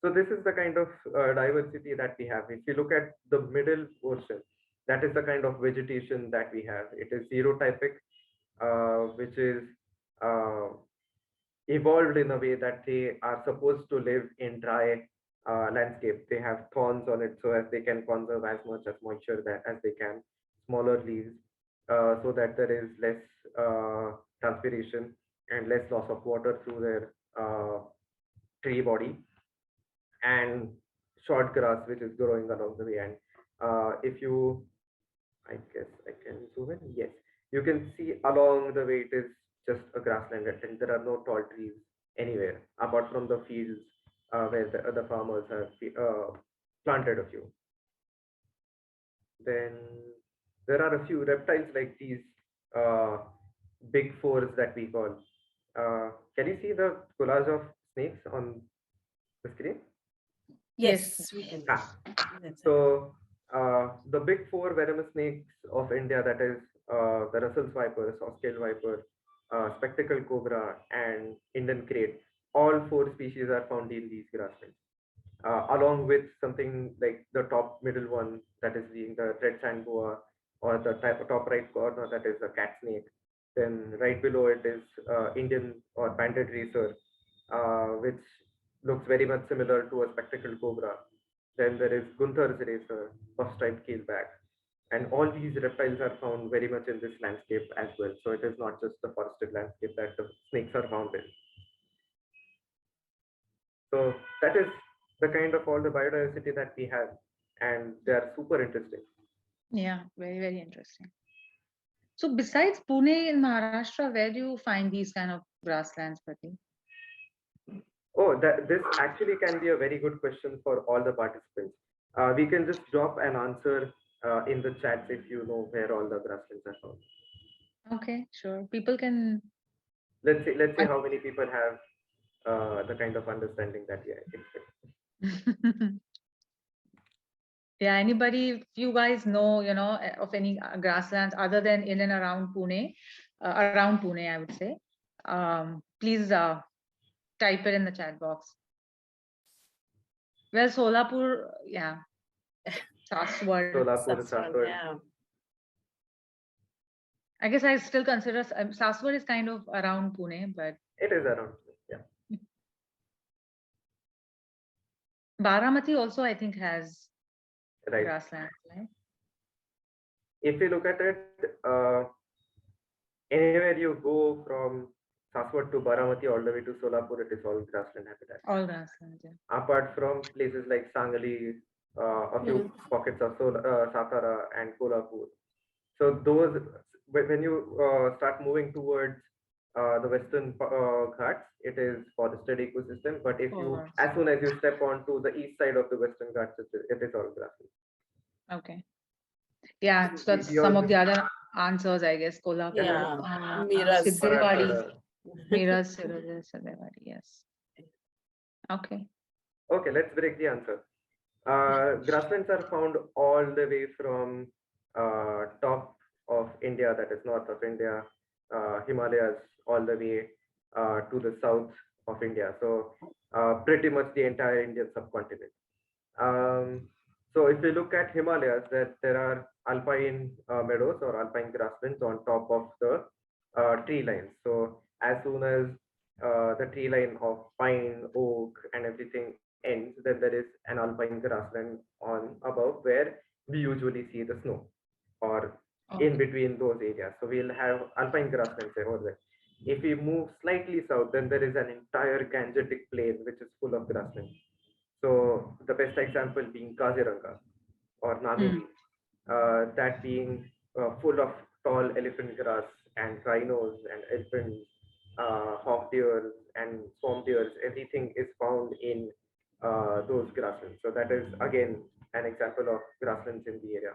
So this is the kind of diversity that we have. If you look at the middle portion, that is the kind of vegetation that we have. It is xerotypic, which is uh, evolved in a way that they are supposed to live in dry landscape. They have thorns on it so as they can conserve as much as moisture that as they can, smaller leaves, so that there is less transpiration and less loss of water through their tree body, and short grass which is growing along the way. And if you, I guess I can zoom in. Yes, you can see along the way it is just a grassland, and there are no tall trees anywhere apart from the fields where the other farmers have planted a few. Then there are a few reptiles like these uh, big fours that we call. Can you see the collage of snakes on the screen? Yes, we can. Ah, That's it. so the big four venomous snakes of India, that is the Russell's viper, soft-tailed viper, spectacled cobra, and Indian crate. All four species are found in these grasslands, along with something like the top middle one, that is being the red sand boa, or the top right corner, that is the cat snake. Then right below it is Indian or banded racer, which looks very much similar to a spectacled cobra. Then there is Gunther's racer, puff-striped keelback. And all these reptiles are found very much in this landscape as well. So it is not just the forested landscape that the snakes are found in. So that is the kind of all the biodiversity that we have, and they are super interesting. Yeah, very, very interesting. So besides Pune in Maharashtra, where do you find these kind of grasslands, Pratik? Oh, this actually can be a very good question for all the participants. We can just drop an answer in the chats if you know where all the grasslands are found. Okay, sure. People can. Let's see how many people have the kind of understanding that we expect. Yeah, anybody, if you guys know, of any grasslands other than in and around Pune, I would say, please type it in the chat box. Well, Solapur, yeah, Saswad. Solapur, That's one, Saswad. yeah. I guess I still consider Saswad is kind of around Pune, but It is around. Yeah. Baramati also, I think, has Right. grasslands, right? If you look at it, anywhere you go from Saswad to Baramati all the way to Solapur, it is all grassland habitat. All grasslands, yeah. Apart from places like Sangli, a few pockets of Satara and Kolhapur. So those, when you start moving towards the western Ghats, it is forested ecosystem. But if you, as soon as you step onto the east side of the western Ghats, it is all grassland. Okay. Yeah, so that's some of the other answers, I guess. Kolhapur, Yeah, Miraz. Siddewadi, Miraz, Siddewadi, yes. Okay. Okay, let's break the answer. Grasslands are found all the way from top of India, that is north of India, Himalayas, all the way to the south of India. So pretty much the entire Indian subcontinent. So if we look at Himalayas, there are alpine meadows or alpine grasslands on top of the tree lines. So as soon as the tree line of pine, oak, and everything ends, then there is an alpine grassland on above where we usually see the snow, or in Okay. between those areas. So we'll have alpine grasslands over there. If we move slightly south, then there is an entire Gangetic plain which is full of grasslands. So the best example being Kaziranga or Hmm. Nanuri, that being full of tall elephant grass and rhinos and elephants, hawk deers and swamp deers. Everything is found in those grasslands. So that is again an example of grasslands in the area.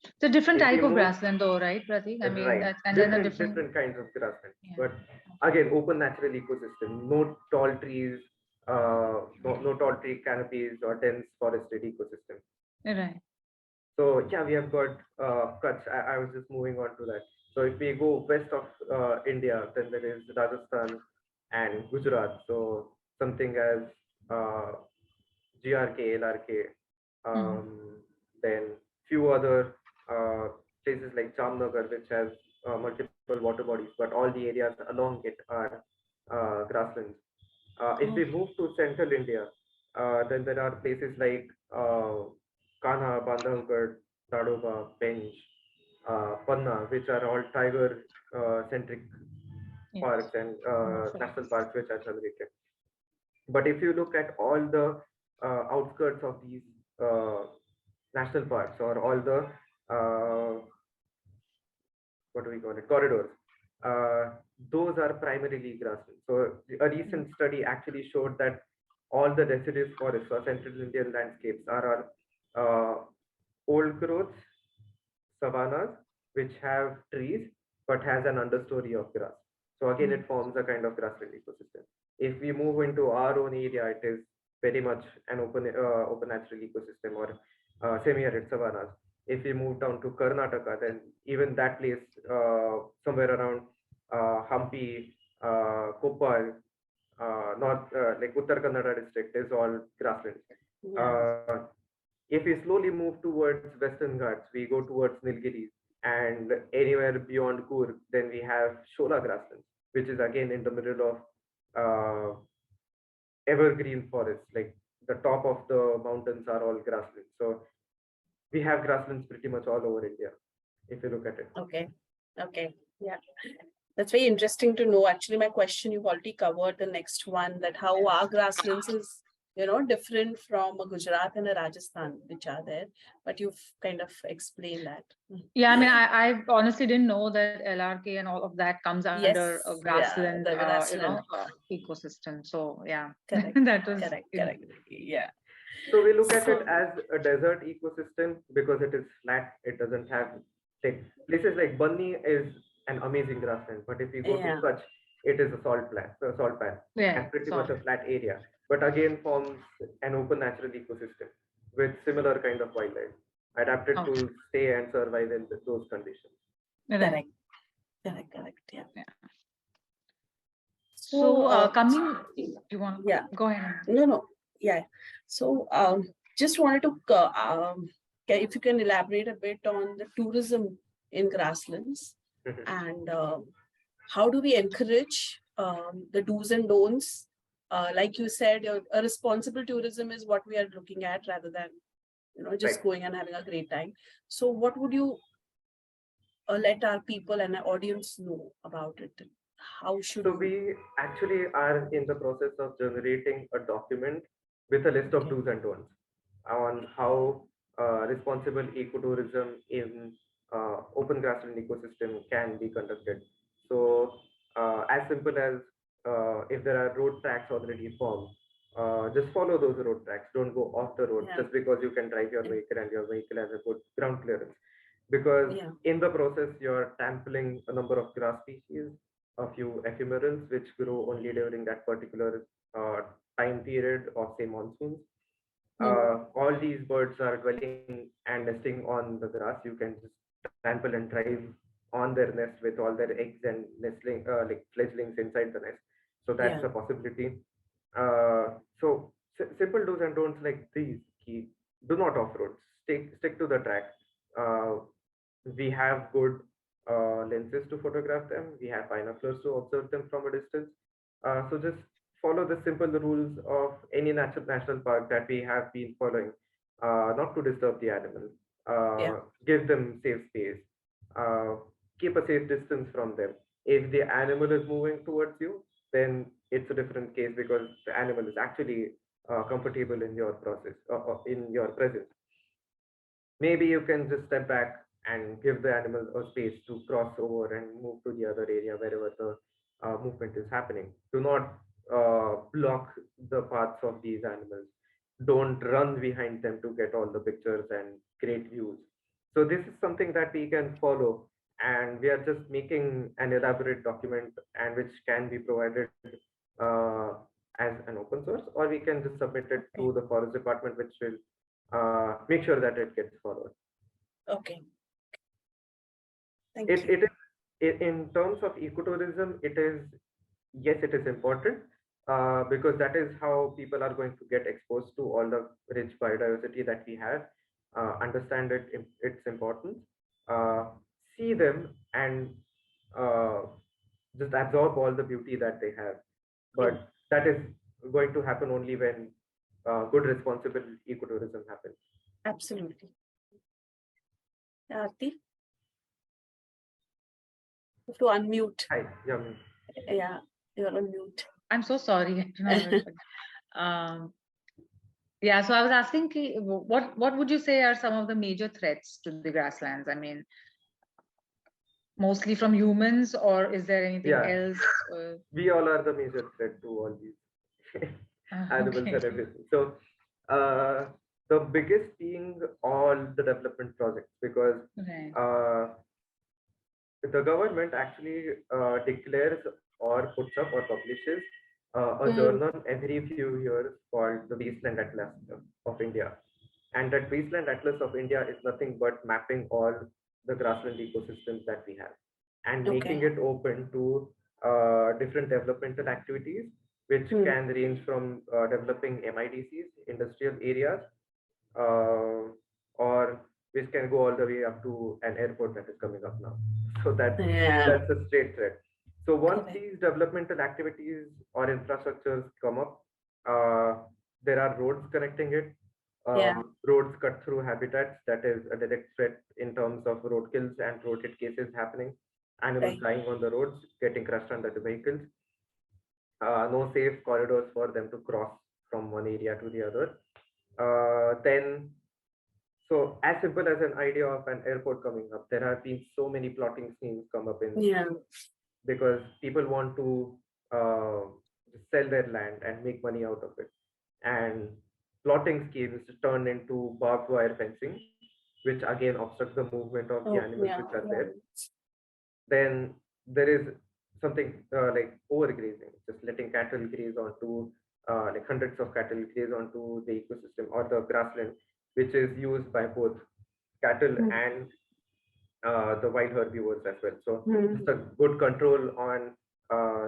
It's a different If we type of move grassland though, right, Pratik? I mean, right, that's and then a different different. different kinds of grasslands, Yeah. but again, open natural ecosystem, no tall trees, no tall tree canopies or dense forested ecosystem. Right. So yeah, we have got Kutch. I was just moving on to that. So if we go west of India, then there is Rajasthan and Gujarat. So something as uh, GRK, LRK, Hmm. then few other places like Jamnagar, which has multiple water bodies, but all the areas along it are grasslands. If we Okay. move to central India, then there are places like Kanha, Bandhavgarh, Tadoba, Pench, Panna, which are all tiger centric Yes. parks and Wonderful. national parks which are celebrated. But if you look at all the outskirts of these uh, national parks or all the what do we call it, corridors, uh, those are primarily grasslands. So a recent study actually showed that all the deciduous forests or central Indian landscapes are old growths, savannas, which have trees but has an understory of grass. So again, Mm. it forms a kind of grassland ecosystem. If we move into our own area, it is very much an open natural ecosystem or semi-arid savannas. If we move down to Karnataka, then even that place, somewhere around Hampi, Koppal, north like Uttar Kannada district, is all grasslands. Yeah. Uh, if we slowly move towards Western Ghats, we go towards Nilgiris, and anywhere beyond Coorg, then we have Shola grasslands, which is again in the middle of uh, evergreen forests. Like the top of the mountains are all grasslands. So we have grasslands pretty much all over India, if you look at it. Okay. Okay. Yeah. That's very interesting to know. Actually, my question you've already covered the next one, that how our grasslands is, different from a Gujarat and a Rajasthan, which are there. But you've kind of explained that. Yeah, I mean, I honestly didn't know that LRK and all of that comes under a Yes. Yeah. grassland, The grassland. ecosystem. So yeah, Correct. that was Correct. Correct. Yeah. So we look at it So, as a desert ecosystem because it is flat. It doesn't have like places like Bunny is an amazing grassland, but if you go to yeah. Kutch, it is a salt pan, yeah. and pretty much So a flat area. But again, forms an open natural ecosystem with similar kind of wildlife, adapted okay. to stay and survive in those conditions. Right. Correct. Correct. Correct. Yeah. Yeah. So, So coming, you want yeah. go ahead. No, no. Yeah. So, just wanted to, if you can elaborate a bit on the tourism in grasslands, Mhm. and how do we encourage the do's and don'ts? Like you said, a responsible tourism is what we are looking at rather than, just Right. going and having a great time. So what would you let our people and our audience know about it? How should So we? we actually are in the process of generating a document with a list of Okay. do's and don'ts on how responsible ecotourism in open grassland ecosystem can be conducted. So as simple as if there are road tracks already formed, just follow those road tracks. Don't go off the road Yeah. just because you can drive your vehicle and your vehicle has a good ground clearance. Because Yeah. in the process, you're trampling a number of grass species, a few ephemerals which grow only during that particular time period of say monsoons. All these birds are dwelling and nesting on the grass. You can just trample and drive on their nest with all their eggs and nestling like fledglings inside the nest. So that's Yeah. a possibility. Simple do's and don'ts like these: key, do not off road. stick to the track. Uh, we have good lenses to photograph them. We have binoculars to observe them from a distance. So just follow the simple rules of any national park that we have been following. Not to disturb the animal. Yeah. Give them safe space. Uh, Keep a safe distance from them. If the animal is moving towards you, then it's a different case because the animal is actually comfortable in your process, in your presence. Maybe you can just step back and give the animal a space to cross over and move to the other area wherever the movement is happening. Do not block the paths of these animals. Don't run behind them to get all the pictures and great views. So this is something that we can follow, and we are just making an elaborate document and which can be provided uh, as an open source, or we can just submit it Okay. to the forest department, which will make sure that it gets followed. Okay. Thank It you. it is in terms of ecotourism, it is, yes, it is important because that is how people are going to get exposed to all the rich biodiversity that we have, understand its importance, uh, see them, and uh, just absorb all the beauty that they have. True. But that is going to happen only when good responsible ecotourism happens. Absolutely. Aarti, you have to unmute. Hi, yeah. Yeah, you're on mute. I'm so sorry. I don't know. Yeah, so I was asking, what would you say are some of the major threats to the grasslands? I mean, mostly from humans, or is there anything Yeah. else? We all are the major threat to all these animals Okay. and everything. So the biggest being all the development projects, because Right. the government actually declares or puts up or publishes a Mm. journal every few years called the Wasteland Atlas of India. And that Wasteland Atlas of India is nothing but mapping all the grassland ecosystems that we have and making Okay. it open to different developmental activities, which Mm. can range from developing MIDCs, industrial areas, or which can go all the way up to an airport that is coming up now. So Yeah. that's a straight threat. So once Correct. these developmental activities or infrastructures come up, uh, there are roads connecting it. Yeah. Roads cut through habitats, that is a direct threat in terms of road kills and road hit cases happening. Animals Right. dying on the roads, getting crushed under the vehicles. No safe corridors for them to cross from one area to the other. Then so as simple as an idea of an airport coming up, there have been so many plotting schemes come up in Yeah. because people want to uh, sell their land and make money out of it. And plotting schemes turn into barbed wire fencing, which again obstructs the movement of the Oh, animals yeah. which are Yeah. there. Then there is something like overgrazing, just letting cattle graze onto like hundreds of cattle graze onto the ecosystem or the grassland, which is used by both cattle Mm. and the wild herbivores as well. So Mm. just a good control on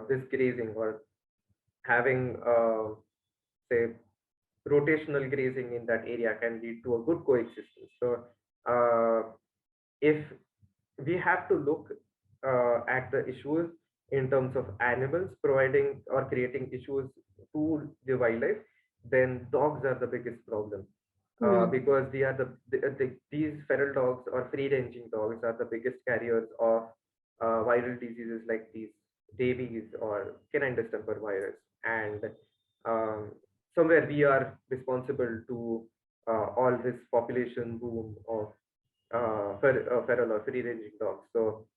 this grazing or having say rotational grazing in that area can lead to a good coexistence. So if we have to look at the issues in terms of animals providing or creating issues to the wildlife, then dogs are the biggest problem. Mm. Because they are these feral dogs or free ranging dogs are the biggest carriers of viral diseases like these rabies or canine distemper virus. And um, somewhere we are responsible to all this population boom of feral or free ranging dogs. So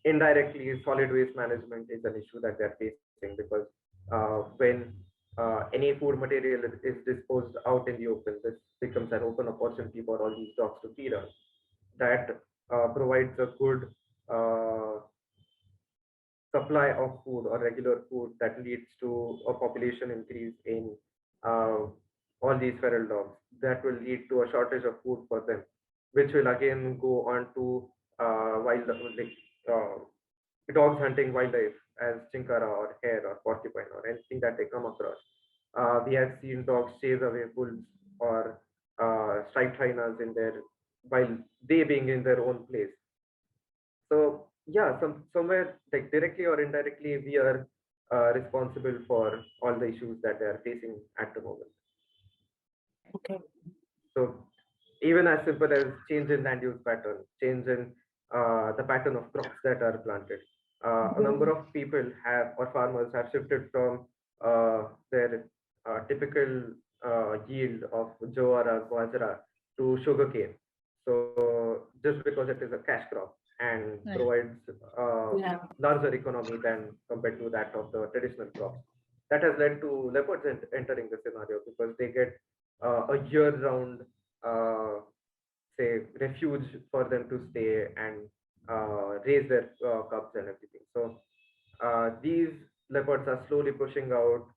indirectly, solid waste management is an issue that they're facing because when any food material is disposed out in the open, this becomes an open opportunity for all these dogs to feed on. That provides a good uh, supply of food or regular food that leads to a population increase in uh, all these feral dogs. That will lead to a shortage of food for them, which will again go on to wild like uh, dogs hunting wildlife as chinkara or hare or porcupine or anything that they come across. We have seen dogs chase away wolves or striped hyenas in their, while they being in their own place. So yeah, somewhere like directly or indirectly, we are responsible for all the issues that they are facing at the moment. Okay. So even as simple as change in land use pattern, change in the pattern of crops that are planted. A number of people have, or farmers have shifted from their typical yield of jowara, bajra to sugarcane. So just because it is a cash crop and Right. provides Yeah. larger economy than compared to that of the traditional crops, that has led to leopards entering the scenario because they get a year-round, say, refuge for them to stay and raise their cubs and everything. So these leopards are slowly pushing out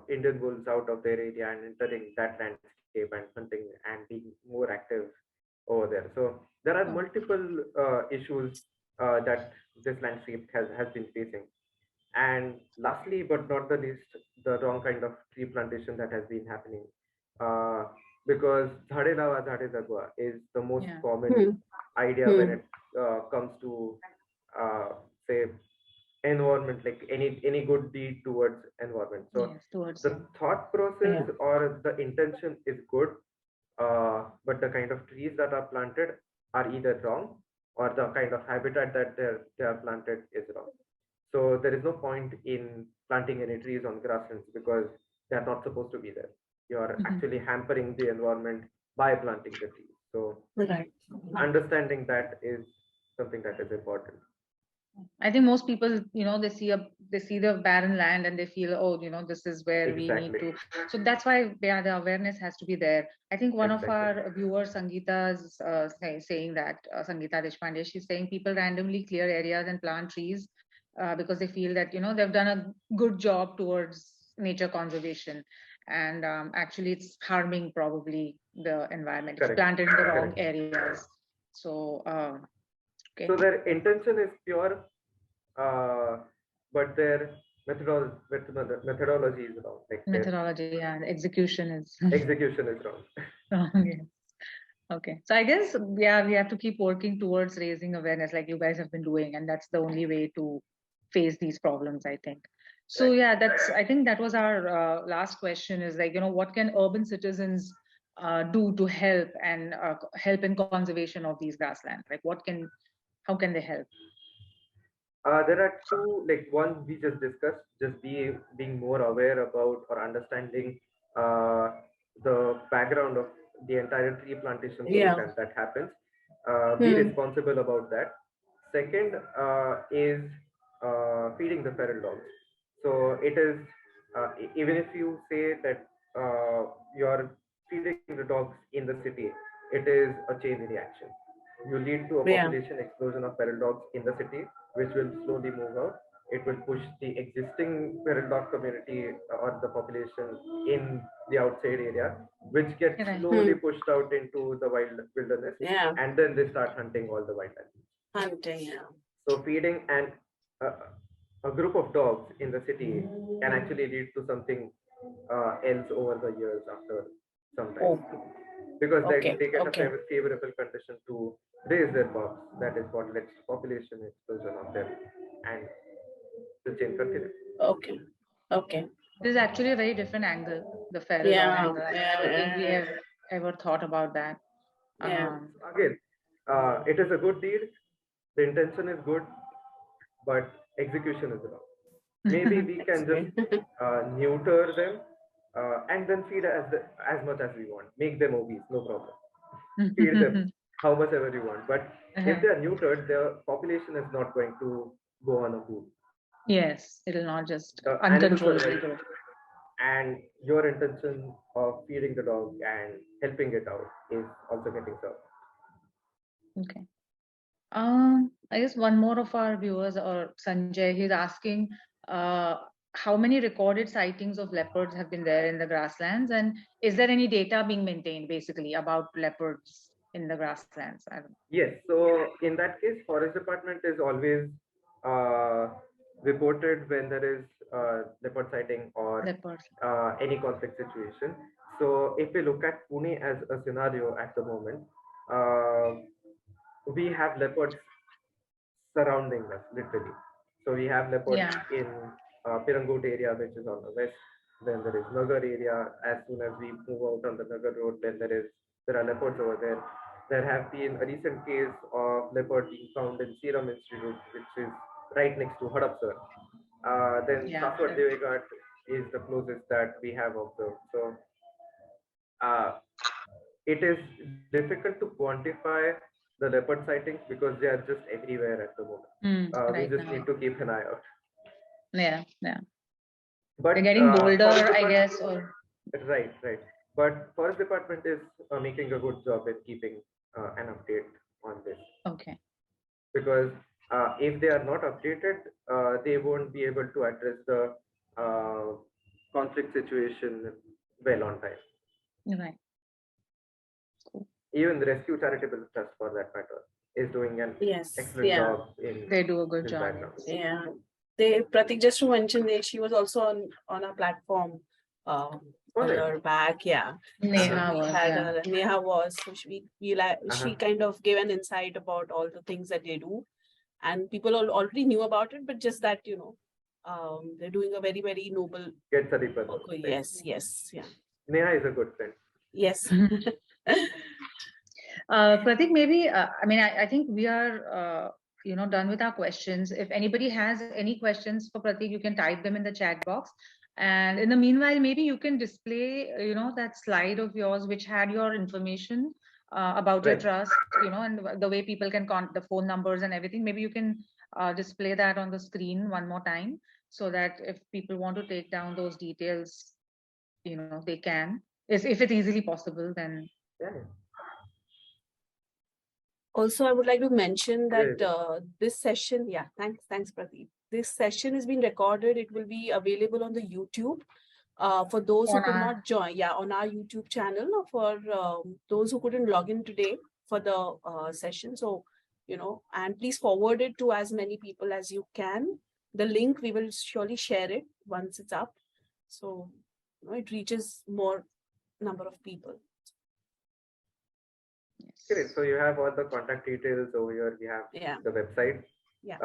Indian wolves out of their area and entering that landscape and hunting and being more active over there. So there are Oh. multiple issues that this landscape has been facing. And lastly, but not the least, the wrong kind of tree plantation that has been happening. Uh, because Dhade Lawa, Dhade Jagwa is the most Yeah. common idea when it comes to, uh, say, environment, like any good deed towards environment. So Yes, towards the thought process Yeah. or the intention is good, but the kind of trees that are planted are either wrong or the kind of habitat that they are planted is wrong. So there is no point in planting any trees on grasslands because they are not supposed to be there. You are actually hampering the environment by planting the trees. So Right. understanding that is something that is important. I think most people, they see the barren land and they feel, oh, this is where we need Exactly. to. So that's why the awareness has to be there. I think one of Exactly. our viewers, Sangeeta, is saying that Sangeeta Deshpande, she's saying people randomly clear areas and plant trees because they feel that they've done a good job towards nature conservation, and actually it's harming probably the environment. It's Correct. planted in the wrong Correct. areas. So okay. So their intention is pure, but their methodology is wrong. Like their Methodology and execution is execution is wrong. wrong. Yes. Okay. So I guess, yeah, we have to keep working towards raising awareness like you guys have been doing. And that's the only way to face these problems, I think. So Right. yeah, I think that was our last question is like, what can urban citizens do to help and help in conservation of these grasslands? Like how can they help? There are two, like one we just discussed, just being more aware about or understanding uh, the background of the entire tree plantation Yeah. program that happens. Be responsible about that. Second is feeding the feral dogs. So it is, even if you say that you're feeding the dogs in the city, it is a chain reaction. You lead to a Yeah. population explosion of feral dogs in the city, which will slowly move out. It will push the existing feral dog community or the population in the outside area, which gets Right. slowly pushed out into the wilderness, Yeah. and then they start hunting all the wildlife. Hunting. Yeah. So feeding and a group of dogs in the city can actually lead to something else over the years after some time. Okay. Because Okay. they get a Okay. favorable condition to raise their pups. That is what lets population explosion of them, and the chain continues. Okay. Okay. This is actually a very different angle, the feral dog Yeah. angle. I don't think we Yeah. have ever thought about that. Yeah. Again, it is a good deed. The intention is good, but execution is wrong. Maybe we can just neuter them and then feed as much as we want. Make them obese, no problem. Feed them how much ever you want. But if they are neutered, their population is not going to go on a boom. Yes, it'll not just The animal uncontrollably survives, grow. and your intention of feeding the dog and helping it out is also getting served. Okay. I guess one more of our viewers, or Sanjay, he's asking how many recorded sightings of leopards have been there in the grasslands, and is there any data being maintained basically about leopards in the grasslands? I don't Yes, so in that case, forest department is always uh, reported when there is leopard sighting or Leopards. any conflict situation. So if we look at Pune as a scenario at the moment, uh, we have leopards surrounding us literally. So we have leopards Yeah. in Pirangut area, which is on the west. Then there is Nagar area. As soon as we move out on the Nagar road, then there are leopards over there. There have been a recent case of leopard being found in Serum Institute, which is right next to Hadapsar. Then Yeah. Saswat Devigat is the closest that we have observed. So uh, it is difficult to quantify the leopard sightings because they are just everywhere at the moment. We Right just now. need to keep an eye out. Yeah. Yeah. But They're getting bolder, forest I department, guess, or right. But forest department is making a good job in keeping an update on this okay. because if they are not updated, they won't be able to address the uh, conflict situation well on time. Right. Even the Rescue Charitable Trust, for that matter, is doing an Yes, excellent yeah, job in They do a good this job. background. yeah. They, Pratik, just to mention that she was also on our platform Was a it? year back. Yeah. Neha So we was, had yeah. Neha was, so we like she Uh-huh. kind of gave an insight about all the things that they do, and people already knew about it, but just that they're doing a very, very noble. Gets a deeper Okay, note, right? yes, yeah, Neha is a good friend. yes. Pratik, maybe, I mean, I think we are, done with our questions. If anybody has any questions for Pratik, you can type them in the chat box. And in the meanwhile, maybe you can display, that slide of yours, which had your information about your Right. trust, and the way people can the phone numbers and everything. Maybe you can display that on the screen one more time so that if people want to take down those details, they can. If it's easily possible, then Yeah. Also, I would like to mention that Yeah. this session, yeah, thanks, Pradeep. This session is being recorded. It will be available on the YouTube. For those who on could our not join, yeah, on our YouTube channel, or for those who couldn't log in today for the session. So, and please forward it to as many people as you can. The link, we will surely share it once it's up. So, it reaches more number of people. Great. So you have all the contact details over here. We have Yeah, the website, yeah.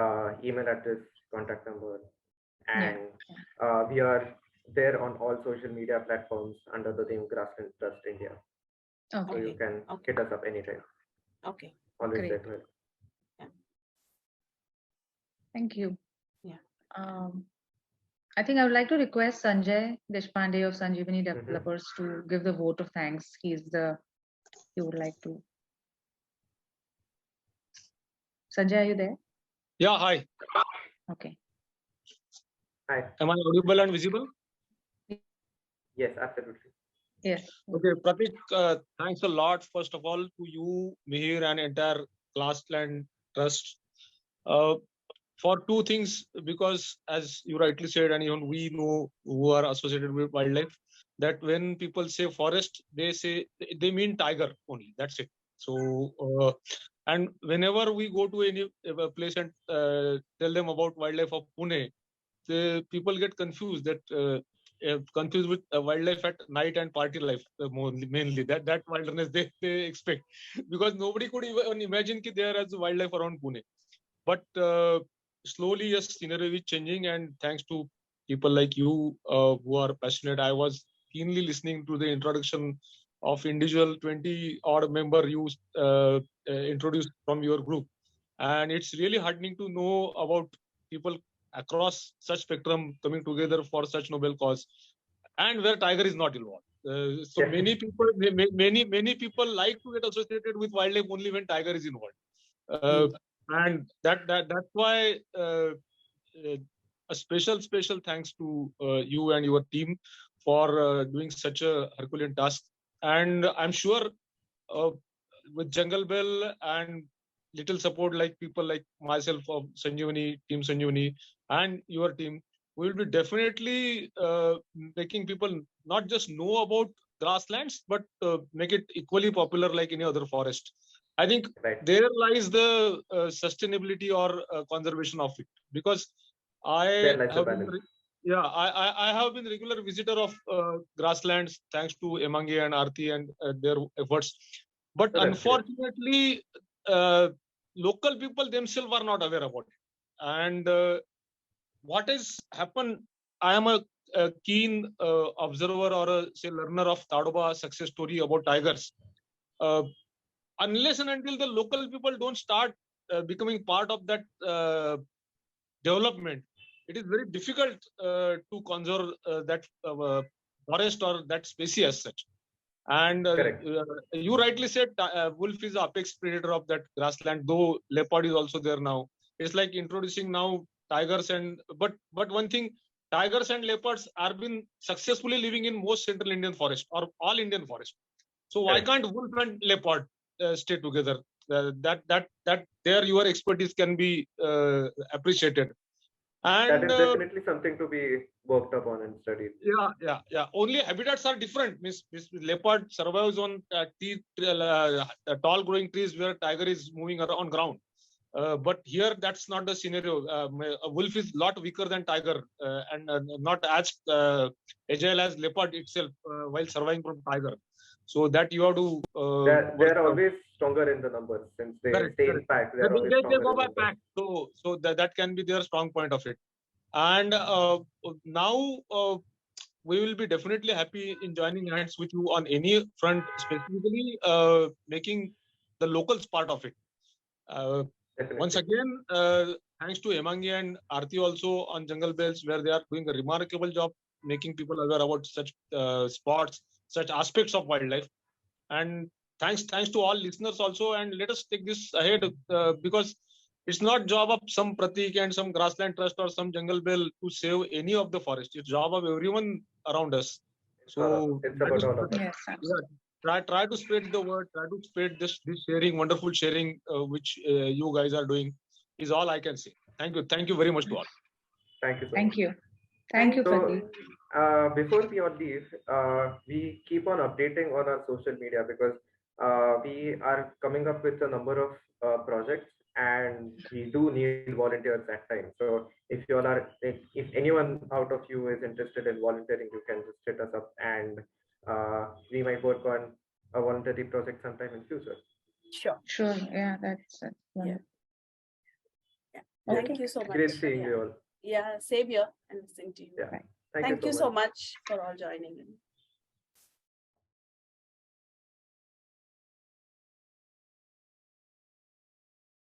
email address, contact number, Yeah. and we are there on all social media platforms under the name Grassland Trust India. So Okay. you can Okay. hit us up anytime. Okay. Always Great. there to help. Thank you. Yeah. I think I would like to request Sanjay Deshpande of Sanjeevani Mhm. Developers to give the vote of thanks. He would like to. Sanjay, are you there? Yeah, hi. Okay. Hi. Am I audible and visible? Yes, absolutely. Yes. Okay, Pratik, thanks a lot, first of all, to you, Mihir, and entire Grassland Trust for two things, because as you rightly said, and even we know who are associated with wildlife, that when people say forest, they mean tiger only. That's it. So, and whenever we go to any place and tell them about wildlife of Pune, the people get confused confused with wildlife at night and party life mainly that wilderness they expect because nobody could even imagine that there is wildlife around Pune. But slowly, yes, scenery is changing, and thanks to people like you who are passionate. I was keenly listening to the introduction of individual 20 odd member you introduced from your group, and it's really heartening to know about people across such spectrum coming together for such noble cause, and where tiger is not involved. So Yeah. many people like to get associated with wildlife only when tiger is involved. And that's why a special thanks to you and your team for doing such a Herculean task. And I'm sure with Jungle Bell and little support like people like myself of Sanjeevani, Team Sanjeevani, and your team, we will be definitely making people not just know about grasslands, but make it equally popular like any other forest. I think Right. there lies the sustainability or conservation of it, because I There lies the have been balance. Yeah, I have been regular visitor of Grasslands thanks to Emangi and Aarti and their efforts. But Correct, yes. unfortunately, local people themselves are not aware about it. And what has happened, I am a keen observer or a say learner of Tadoba success story about tigers. Uh, unless and until the local people don't start becoming part of that development, it is very difficult to conserve that forest or that species as such. And Correct. you rightly said wolf is the apex predator of that grassland, though leopard is also there now. It's like introducing now tigers and but one thing, tigers and leopards are been successfully living in most central Indian forest or all Indian forest. So why Correct. can't wolf and leopard stay together? That there your expertise can be appreciated. That And is definitely something to be worked upon and studied. yeah. Only habitats are different. Miss leopard survives on tall growing trees where tiger is moving around ground. But here that's not the scenario. A wolf is lot weaker than tiger and not as agile as leopard itself while surviving from tiger. So that you have to work They're around. always stronger in the numbers since they Correct, stay in correct. pack. They're always They stronger go in by numbers. pack. So that can be their strong point of it. And now we will be definitely happy in joining hands with you on any front, specifically making the locals part of it. Once Definitely. again, thanks to Emangi and Aarti also on Jungle Bells, where they are doing a remarkable job making people aware about such spots, such aspects of wildlife. And thanks to all listeners also. And let us take this ahead because it's not job of some Pratik and some Grassland Trust or some Jungle Bell to save any of the forest. It's job of everyone around us. So It's that about is all of us. Yes, yeah, try to spread the word, try to spread this sharing, wonderful sharing which you guys are doing is all I can say. Thank you very much to all. Thank you so thank much. you. Thank you, So, Pratik. before we all leave, we keep on updating on our social media because we are coming up with a number of projects and we do need volunteers at times. So, if you all are, if anyone out of you is interested in volunteering, you can just hit us up and we might work on a voluntary project sometime in future. Sure. Sure. Yeah, that's wonderful. Yeah. Yes. Thank you so much. Great seeing Yeah. you all. Yeah, same here and listening to you. Yeah. Right. Thank Thank you you so so much. much for all joining in.